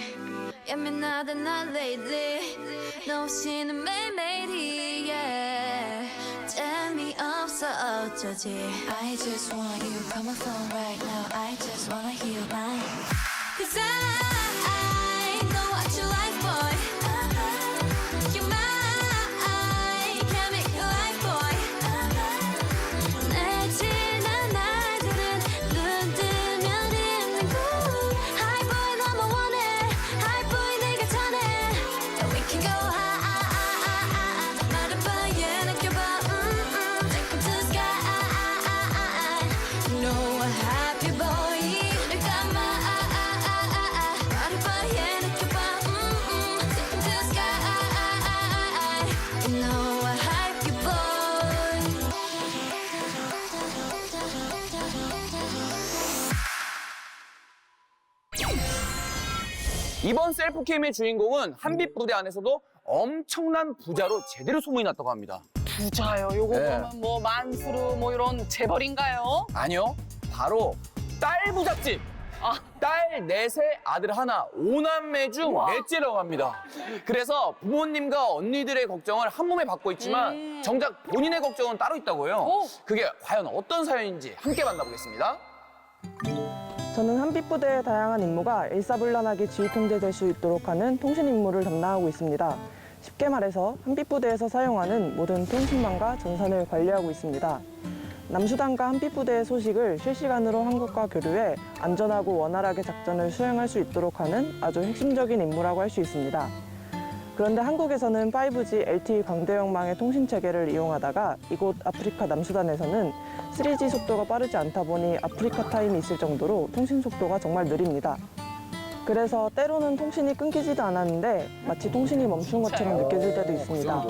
S5: 예민하다 난 lately 너 없이는 매일매일이 Yeah 재미없어 어쩌지 I just want you Call my phone right now I just wanna hear your mind Cause I know what you like boy You're mine Can't make you like boy 내 지난 날들은 눈 뜨면 있는 곳 High boy 너만 원해 High boy 내가 전해 And we can go high 바다바에 느껴봐 Take it to the sky You know I happy boy 늘 감아 바다바에 느껴봐 Take it to the sky You know I happy boy
S1: 이번 셀프 캠의 주인공은 한빛 부대 안에서도 엄청난 부자로 제대로 소문이 났다고 합니다.
S2: 부자요. 요거
S1: 네.
S2: 그러면 뭐 만수르 뭐 이런 재벌인가요?
S1: 아니요, 바로 딸 부잣집. 딸 넷의 아들 하나, 5남매 중 넷째라고 합니다. 그래서 부모님과 언니들의 걱정을 한 몸에 받고 있지만 정작 본인의 걱정은 따로 있다고 해요. 그게 과연 어떤 사연인지 함께 만나보겠습니다.
S11: 저는 한빛부대의 다양한 임무가 일사불란하게 지휘 통제될 수 있도록 하는 통신 임무를 담당하고 있습니다. 쉽게 말해서 한빛부대에서 사용하는 모든 통신망과 전선을 관리하고 있습니다. 남수단과 한빛부대의 소식을 실시간으로 한국과 교류해 안전하고 원활하게 작전을 수행할 수 있도록 하는 아주 핵심적인 임무라고 할 수 있습니다. 그런데 한국에서는 5G LTE 광대역망의 통신 체계를 이용하다가 이곳 아프리카 남수단에서는 3G 속도가 빠르지 않다 보니 아프리카 타임이 있을 정도로 통신 속도가 정말 느립니다. 그래서 때로는 통신이 끊기지도 않았는데 마치 통신이 멈춘 것처럼 느껴질 때도 있습니다.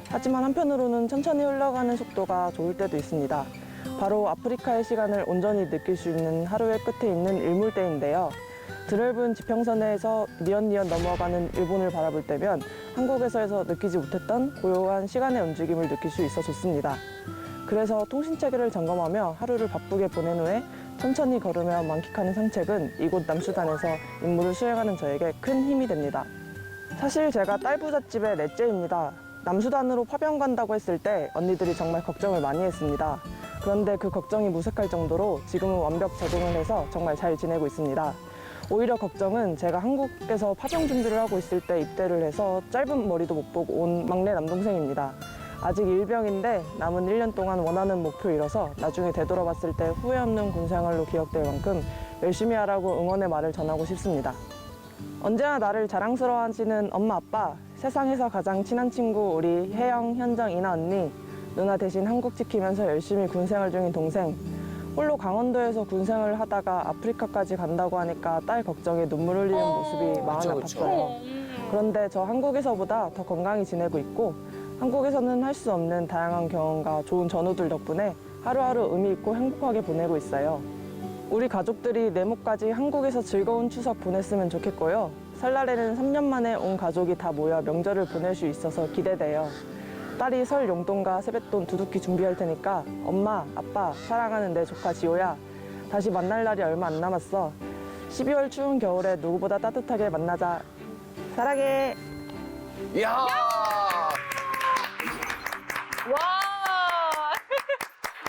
S11: 하지만 한편으로는 천천히 흘러가는 속도가 좋을 때도 있습니다. 바로 아프리카의 시간을 온전히 느낄 수 있는 하루의 끝에 있는 일몰대인데요. 드넓은 지평선에서 니언니언 넘어가는 일본을 바라볼 때면 한국에서 느끼지 못했던 고요한 시간의 움직임을 느낄 수 있어 좋습니다. 그래서 통신체계를 점검하며 하루를 바쁘게 보낸 후에 천천히 걸으며 만끽하는 산책은 이곳 남수단에서 임무를 수행하는 저에게 큰 힘이 됩니다. 사실 제가 딸 부잣집의 넷째입니다. 남수단으로 파병 간다고 했을 때 언니들이 정말 걱정을 많이 했습니다. 그런데 그 걱정이 무색할 정도로 지금은 완벽 적응을 해서 정말 잘 지내고 있습니다. 오히려 걱정은 제가 한국에서 파병 준비를 하고 있을 때 입대를 해서 짧은 머리도 못 보고 온 막내 남동생입니다. 아직 일병인데 남은 1년 동안 원하는 목표 이뤄서 나중에 되돌아봤을 때 후회 없는 군생활로 기억될 만큼 열심히 하라고 응원의 말을 전하고 싶습니다. 언제나 나를 자랑스러워하시는 엄마, 아빠, 세상에서 가장 친한 친구 우리 혜영, 현정, 이나 언니, 누나 대신 한국 지키면서 열심히 군생활 중인 동생, 홀로 강원도에서 군생활을 하다가 아프리카까지 간다고 하니까 딸 걱정에 눈물 흘리는 모습이 마음이 아팠어요. 그런데 저 한국에서보다 더 건강히 지내고 있고 한국에서는 할 수 없는 다양한 경험과 좋은 전우들 덕분에 하루하루 의미 있고 행복하게 보내고 있어요. 우리 가족들이 내목까지 한국에서 즐거운 추석 보냈으면 좋겠고요. 설날에는 3년 만에 온 가족이 다 모여 명절을 보낼 수 있어서 기대돼요. 딸이 설 용돈과 세뱃돈 두둑히 준비할 테니까 엄마, 아빠, 사랑하는 내 조카 지호야. 다시 만날 날이 얼마 안 남았어. 12월 추운 겨울에 누구보다 따뜻하게 만나자. 사랑해.
S1: 이야.
S2: 와!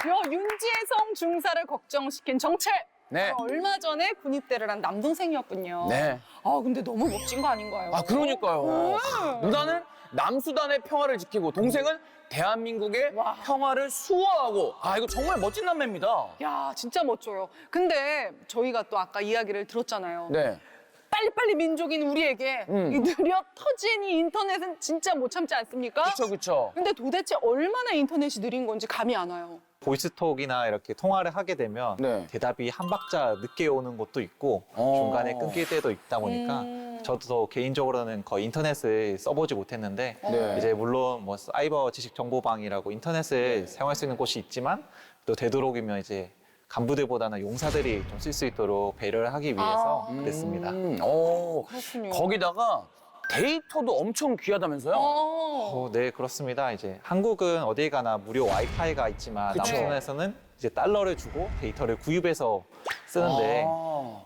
S2: 요 윤지혜성 중사를 걱정시킨 정철!
S1: 네.
S2: 얼마 전에 군입대를 한 남동생이었군요.
S1: 네.
S2: 아, 근데 너무 멋진 거 아닌가요?
S1: 아, 그러니까요. 누나는 남수단의 평화를 지키고 동생은 대한민국의 평화를 수호하고 아, 이거 정말 멋진 남매입니다.
S2: 야, 진짜 멋져요. 근데 저희가 또 아까 이야기를 들었잖아요.
S1: 네.
S2: 빨리빨리 민족인 우리에게 이 느려 터진 이 인터넷은 진짜 못 참지 않습니까?
S1: 그쵸, 그쵸.
S2: 근데 도대체 얼마나 인터넷이 느린 건지 감이 안 와요.
S3: 보이스톡이나 이렇게 통화를 하게 되면
S1: 네.
S3: 대답이 한 박자 늦게 오는 것도 있고 중간에 끊길 때도 있다 보니까 저도 개인적으로는 거의 인터넷을 써보지 못했는데
S1: 네.
S3: 이제 물론 뭐 사이버 지식 정보방이라고 인터넷을 사용할 수 있는 곳이 있지만 또 되도록이면 이제 간부들보다는 용사들이 좀 쓸 수 있도록 배려를 하기 위해서 그랬습니다.
S2: 그렇군요.
S1: 거기다가 데이터도 엄청 귀하다면서요?
S3: 네, 그렇습니다. 이제 한국은 어딜 가나 무료 와이파이가 있지만
S1: 그쵸.
S3: 남순에서는 이제 달러를 주고 데이터를 구입해서 쓰는데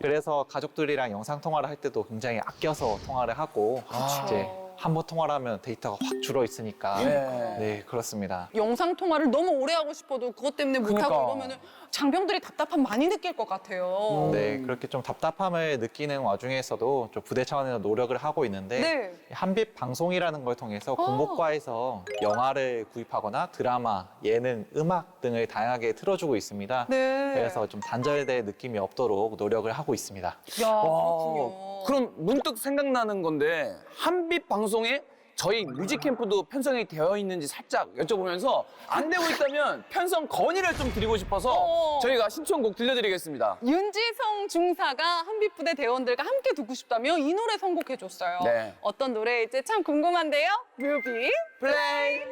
S3: 그래서 가족들이랑 영상 통화를 할 때도 굉장히 아껴서 통화를 하고 이제 한 번 통화를 하면 데이터가 확 줄어 있으니까 네, 그렇습니다.
S2: 영상 통화를 너무 오래 하고 싶어도 그것 때문에 못
S1: 그러니까.
S2: 하고 이러면은 장병들이 답답함 많이 느낄 것 같아요.
S3: 네, 그렇게 좀 답답함을 느끼는 와중에서도 좀 부대 차원에서 노력을 하고 있는데
S2: 네.
S3: 한빛 방송이라는 걸 통해서 공복과에서 영화를 구입하거나 드라마, 예능, 음악 등을 다양하게 틀어주고 있습니다.
S2: 네.
S3: 그래서 좀 단절된 느낌이 없도록 노력을 하고 있습니다.
S2: 야, 그렇군요.
S1: 그럼 문득 생각나는 건데 한빛 방송에 저희 뮤직 캠프도 편성이 되어 있는지 살짝 여쭤보면서 안 되고 있다면 편성 건의를 좀 드리고 싶어서 저희가 신청곡 들려드리겠습니다.
S2: 윤지성 중사가 한빛부대 대원들과 함께 듣고 싶다며 이 노래 선곡해줬어요.
S1: 네.
S2: 어떤 노래일지 참 궁금한데요. 뮤비
S1: 플레이!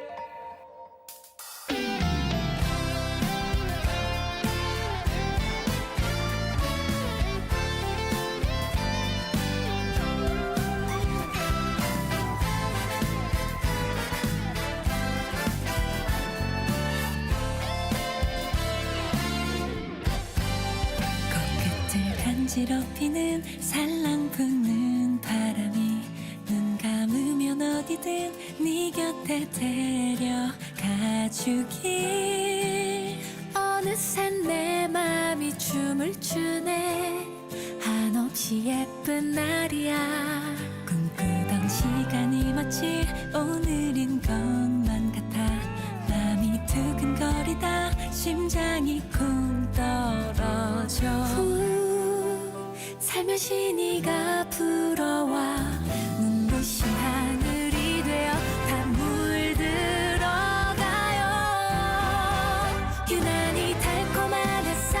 S5: 코끝을 간지럽히는 살랑 부는 바람이 눈 감으면 어디든 네 곁에 데려가주길 어느새 내 맘이 춤을 추네 한없이 예쁜 날이야 꿈꾸던 시간이 마치 오늘인 것만 같아 맘이 두근거리다 심장이 쿵 떨어져 살며시 네가 불어와 눈부신 하늘이 되어 다 물들어가요 유난히 달콤한 햇살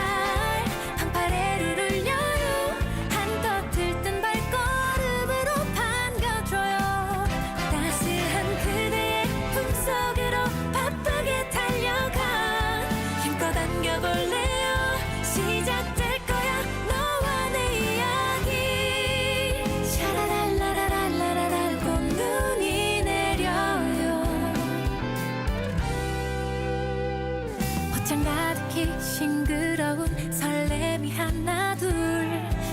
S5: 방파레를 울려요 한껏 들뜬 발걸음으로 반겨줘요 따스한 그대의 품속으로 바쁘게 달려가 힘껏 안겨볼래요 시작될 거야 너와 내 이야기 샤라랄라라랄라랄 꽃눈이 내려요 옷장 가득히 싱그러운 설렘이 하나 둘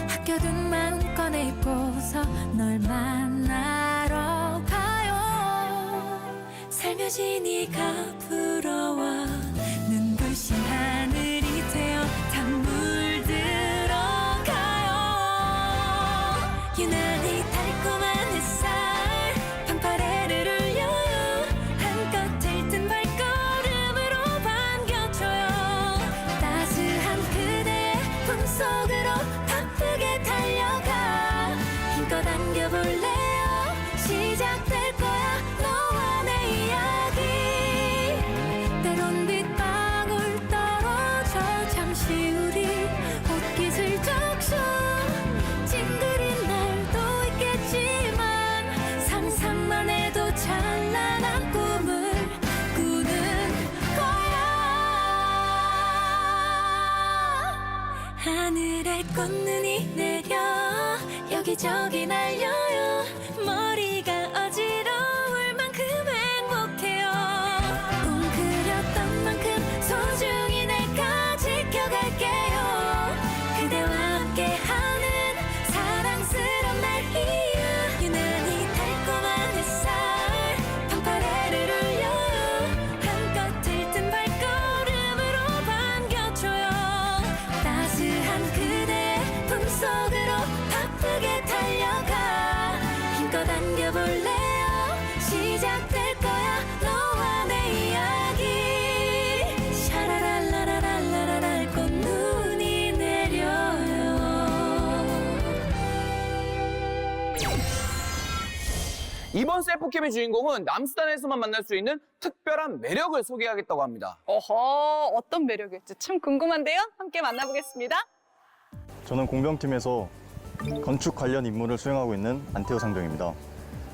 S5: 학교든 마음껏 입고서 널 만나러 가요 살며시 네가 불어와 눈부신 하늘이 되어 다 물들어가요 유난히 달콤한 햇살 방파레를 울려요 한껏 들뜬 발걸음으로 반겨줘요 따스한 그대의 품속으로 바쁘게 달려가 힘껏 안겨볼래요 시작될 거야 너와 내 이야기 때론 빗방울 떨어져 잠시 우리 옷깃을 적셔 찡그린 날도 있겠지만 상상만 해도 찬란한 꿈을 꾸는 거야 하늘에 꽃눈이 내려 여기저기 날려요 머리가 어지러울 만큼 행복해요 웅크렸던 만큼 소중히 내가 지켜갈게요 그대와 함께하는 사랑스런 날이야 유난히 달콤한 햇살 방파레를 울려요 한껏 들뜬 발걸음으로 반겨줘요 따스한 그대의 품속으로 바쁘게 달려가 힘껏 안겨볼래요 시작될 거야 너와 내 이야기 샤라랄라라랄라랄 꽃눈이 내려요
S1: 이번 셀프캠의 주인공은 남수단에서만 만날 수 있는 특별한 매력을 소개하겠다고 합니다.
S2: 어허, 어떤 매력일지 참 궁금한데요. 함께 만나보겠습니다.
S12: 저는 공병팀에서 건축 관련 임무를 수행하고 있는 안태호 상병입니다.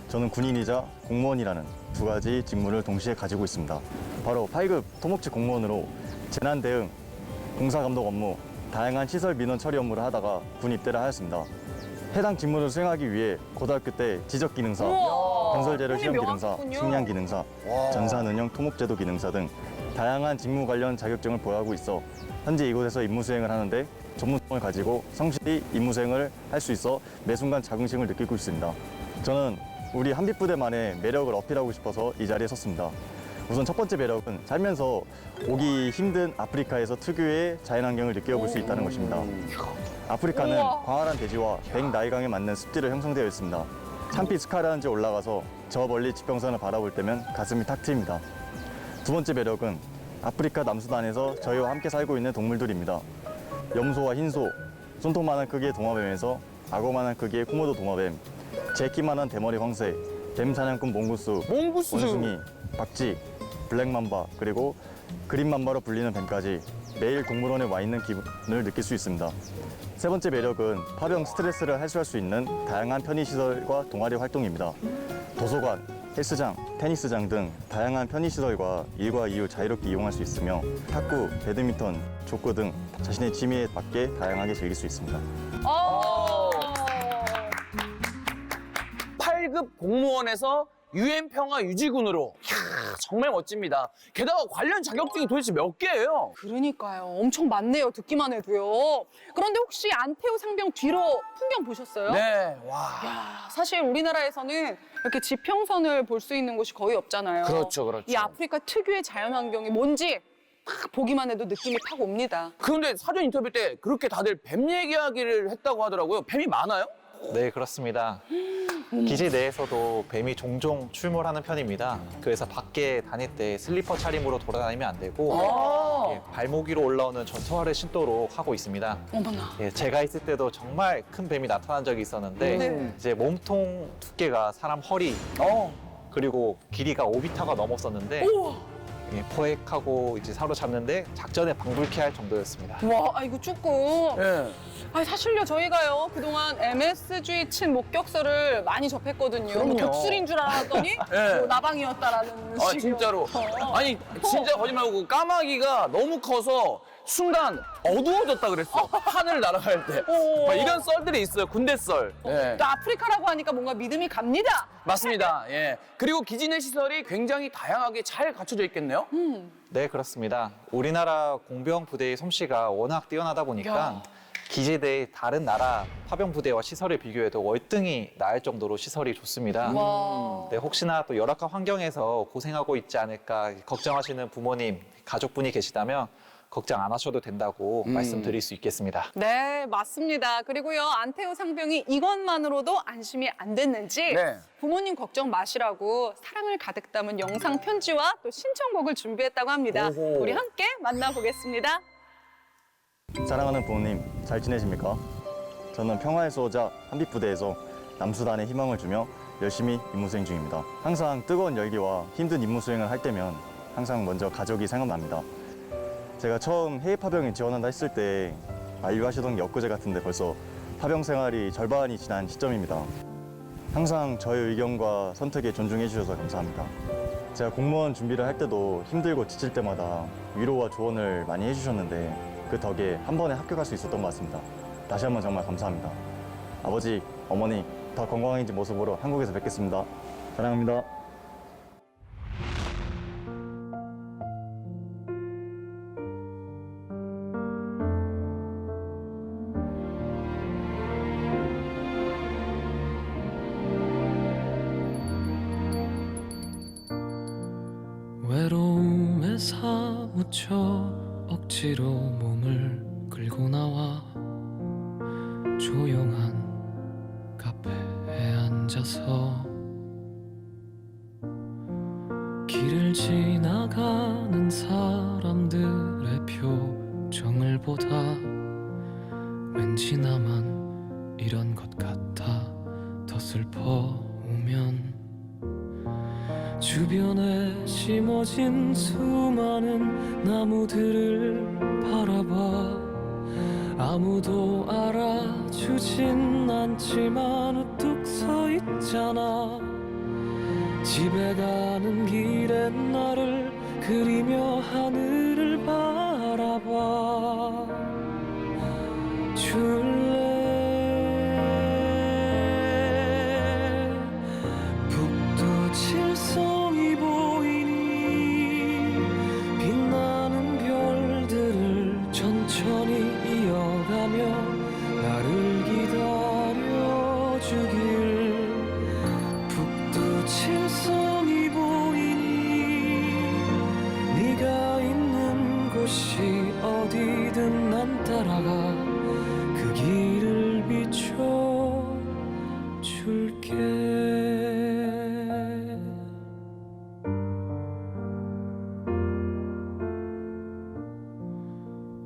S12: 저는 군인이자 공무원이라는 두 가지 직무를 동시에 가지고 있습니다. 바로 8급 토목직 공무원으로 재난 대응, 공사 감독 업무, 다양한 시설 민원 처리 업무를 하다가 군 입대를 하였습니다. 해당 직무를 수행하기 위해 고등학교 때 지적 기능사,
S2: 우와,
S12: 건설재료 시험
S2: 꿈이
S12: 기능사,
S2: 명확했군요.
S12: 식량 기능사, 전산 운영 토목제도 기능사 등 다양한 직무 관련 자격증을 보유하고 있어 현재 이곳에서 임무 수행을 하는데 전문성을 가지고 성실히 임무 수행을 할 수 있어 매 순간 자긍심을 느끼고 있습니다. 저는 우리 한빛부대만의 매력을 어필하고 싶어서 이 자리에 섰습니다. 우선 첫 번째 매력은 살면서 오기 힘든 아프리카에서 특유의 자연환경을 느껴볼 수 있다는 것입니다. 아프리카는
S2: 우와.
S12: 광활한 대지와 백나이강에 맞는 습지로 형성되어 있습니다. 산빛 스카르한지 올라가서 저 멀리 지평선을 바라볼 때면 가슴이 탁 트입니다. 두 번째 매력은 아프리카 남수단에서 저희와 함께 살고 있는 동물들입니다. 염소와 흰소, 손톱만한 크기의 도마뱀에서 악어만한 크기의 코모도 도마뱀, 제끼만한 대머리 황새, 뱀 사냥꾼 몽구스, 원숭이, 박쥐, 블랙맘바, 그리고 그린맘바로 불리는 뱀까지 매일 동물원에 와 있는 기분을 느낄 수 있습니다. 세 번째 매력은 파병 스트레스를 해소할 수 있는 다양한 편의시설과 동아리 활동입니다. 도서관, 헬스장, 테니스장 등 다양한 편의시설과 일과 이후 자유롭게 이용할 수 있으며 탁구, 배드민턴, 족구 등 자신의 취미에 맞게 다양하게 즐길 수 있습니다.
S1: 8급 공무원에서 UN 평화 유지군으로. 이야, 정말 멋집니다. 게다가 관련 자격증이 도대체 몇 개예요?
S2: 그러니까요. 엄청 많네요. 듣기만 해도요. 그런데 혹시 안태호 상병 뒤로 풍경 보셨어요?
S1: 네, 와.
S2: 야, 사실 우리나라에서는 이렇게 지평선을 볼 수 있는 곳이 거의 없잖아요.
S1: 그렇죠, 그렇죠.
S2: 이 아프리카 특유의 자연환경이 뭔지 딱 보기만 해도 느낌이 팍 옵니다.
S1: 그런데 사전 인터뷰 때 그렇게 다들 뱀 얘기하기를 했다고 하더라고요. 뱀이 많아요?
S3: 네, 그렇습니다. 기지 내에서도 뱀이 종종 출몰하는 편입니다. 그래서 밖에 다닐 때 슬리퍼 차림으로 돌아다니면 안 되고 예, 발목 위로 올라오는 전투화를 신도록 하고 있습니다.
S2: 어머나.
S3: 예, 제가 있을 때도 정말 큰 뱀이 나타난 적이 있었는데
S2: 네.
S3: 이제 몸통 두께가 사람 허리 그리고 길이가 5m가 넘었었는데 예, 포획하고 이제 사로잡는데 작전에 방불케 할 정도였습니다.
S2: 와, 아이고 조금.
S1: 네.
S2: 아, 사실요 저희가요 그동안 MSG 친 목격서를 많이 접했거든요. 뭐
S1: 그럼요.
S2: 독수리인 줄 알았더니
S1: 네.
S2: 뭐 나방이었다라는
S1: 아,
S2: 식으로.
S1: 진짜로. 아니, 진짜 거짓말하고 까마귀가 너무 커서 순간 어두워졌다 그랬어. 하늘 날아갈 때. 막 이런 썰들이 있어요. 군대 썰. 네.
S2: 또 아프리카라고 하니까 뭔가 믿음이 갑니다.
S1: 맞습니다. 예. 그리고 기지 내 시설이 굉장히 다양하게 잘 갖춰져 있겠네요.
S3: 네, 그렇습니다. 우리나라 공병 부대의 솜씨가 워낙 뛰어나다 보니까
S2: 야.
S3: 기지 내의 다른 나라 파병 부대와 시설을 비교해도 월등히 나을 정도로 시설이 좋습니다.
S2: 와.
S3: 네, 혹시나 또 열악한 환경에서 고생하고 있지 않을까 걱정하시는 부모님, 가족분이 계시다면 걱정 안 하셔도 된다고 말씀드릴 수 있겠습니다.
S2: 네, 맞습니다. 그리고요, 안태호 상병이 이것만으로도 안심이 안 됐는지
S1: 네.
S2: 부모님 걱정 마시라고 사랑을 가득 담은 영상 편지와 또 신청곡을 준비했다고 합니다.
S1: 오호.
S2: 우리 함께 만나보겠습니다.
S12: 사랑하는 부모님, 잘 지내십니까? 저는 평화의 수호자 한빛부대에서 남수단에 희망을 주며 열심히 임무 수행 중입니다. 항상 뜨거운 열기와 힘든 임무 수행을 할 때면 항상 먼저 가족이 생각납니다. 제가 처음 해외 파병에 지원한다 했을 때 만류하시던 게 엊그제 같은데 벌써 파병 생활이 절반이 지난 시점입니다. 항상 저의 의견과 선택에 존중해 주셔서 감사합니다. 제가 공무원 준비를 할 때도 힘들고 지칠 때마다 위로와 조언을 많이 해주셨는데 그 덕에 한 번에 합격할 수 있었던 것 같습니다. 다시 한번 정말 감사합니다. 아버지, 어머니 더 건강해진 모습으로 한국에서 뵙겠습니다. 사랑합니다.
S13: 외로움에 사무쳐 억지로 몸을 끌고 나와 조용한 카페에 앉아서 길을 지나가는 사람들의 표정을 보다 왠지 나만 이런 것 같아 더 슬퍼오면 주변에 심어진 수많은 나무들을 바라봐 아무도 알아주진 않지만 우뚝 서 있잖아 집에 가는 길에 나를 그리며 하늘을 바라봐 줄래 북두 칠성이 보이니 빛나는 별들을 천천히 이어가며 나를 기다려주길 북두 칠성이 보이니 네가 있는 곳이 어디든 난 따라가 그 길을 비춰줄게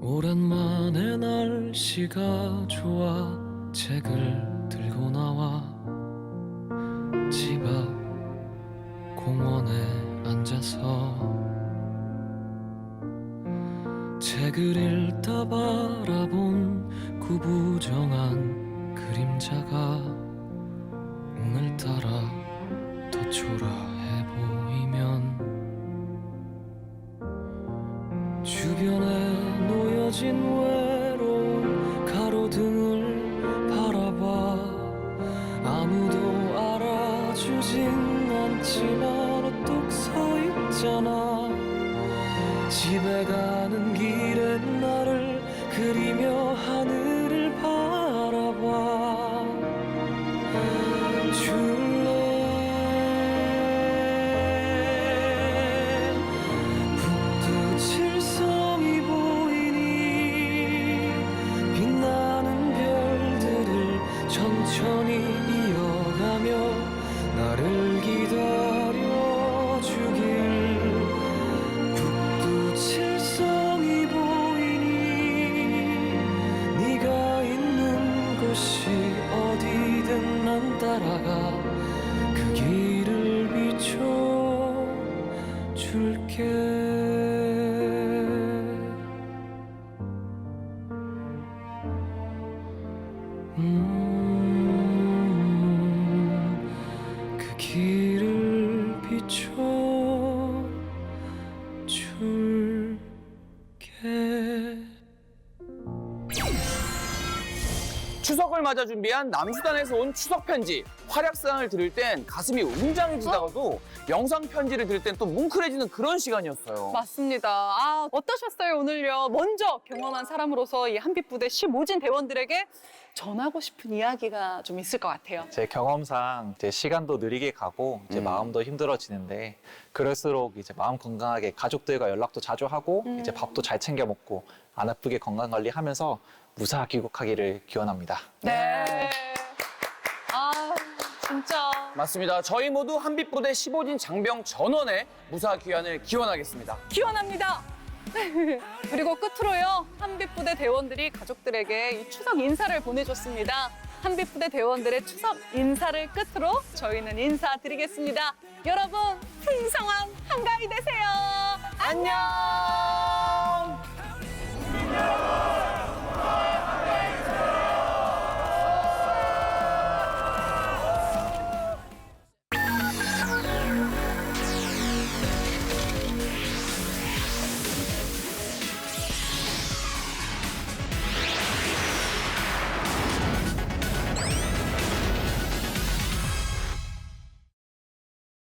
S13: 오랜만에 날씨가 좋아 책을 들고 나와 집 앞 공원에 앉아서 책을 읽다 바라본 구부정한 그림자가 오늘따라 더 초라해 보이면 주변에 놓여진 외로운 가로등을 바라봐 아무도 알아주진 않지만 우뚝 서 있잖아 집에 가는 길에 나를 그리며 하늘을 바라봐 줄래 북두 칠성이 보이니 빛나는 별들을 천천히 이어가며 나를 기다려주길 북두 칠성이 보이니 네가 있는 곳이 어디든 난 따라가 그 길을 비춰줄게 그 길을 비춰줄게
S1: 추석을 맞아 준비한 남수단에서 온 추석 편지. 활약상을 들을 땐 가슴이 웅장해지다가도 영상 편지를 들을 땐 또 뭉클해지는 그런 시간이었어요.
S2: 맞습니다. 아, 어떠셨어요, 오늘요? 먼저 경험한 사람으로서 이 한빛부대 15진 대원들에게 전하고 싶은 이야기가 좀 있을 것 같아요.
S3: 제 경험상 이제 시간도 느리게 가고 이제 마음도 힘들어지는데 그럴수록 이제 마음 건강하게 가족들과 연락도 자주 하고 이제 밥도 잘 챙겨 먹고 안 아프게 건강 관리하면서 무사 귀국하기를 기원합니다.
S2: 네. 아, 진짜.
S1: 맞습니다. 저희 모두 한빛부대 15진 장병 전원의 무사 귀환을 기원하겠습니다.
S2: 기원합니다. 그리고 끝으로요, 한빛부대 대원들이 가족들에게 이 추석 인사를 보내줬습니다. 한빛부대 대원들의 추석 인사를 끝으로 저희는 인사드리겠습니다. 여러분, 풍성한 한가위 되세요. 안녕!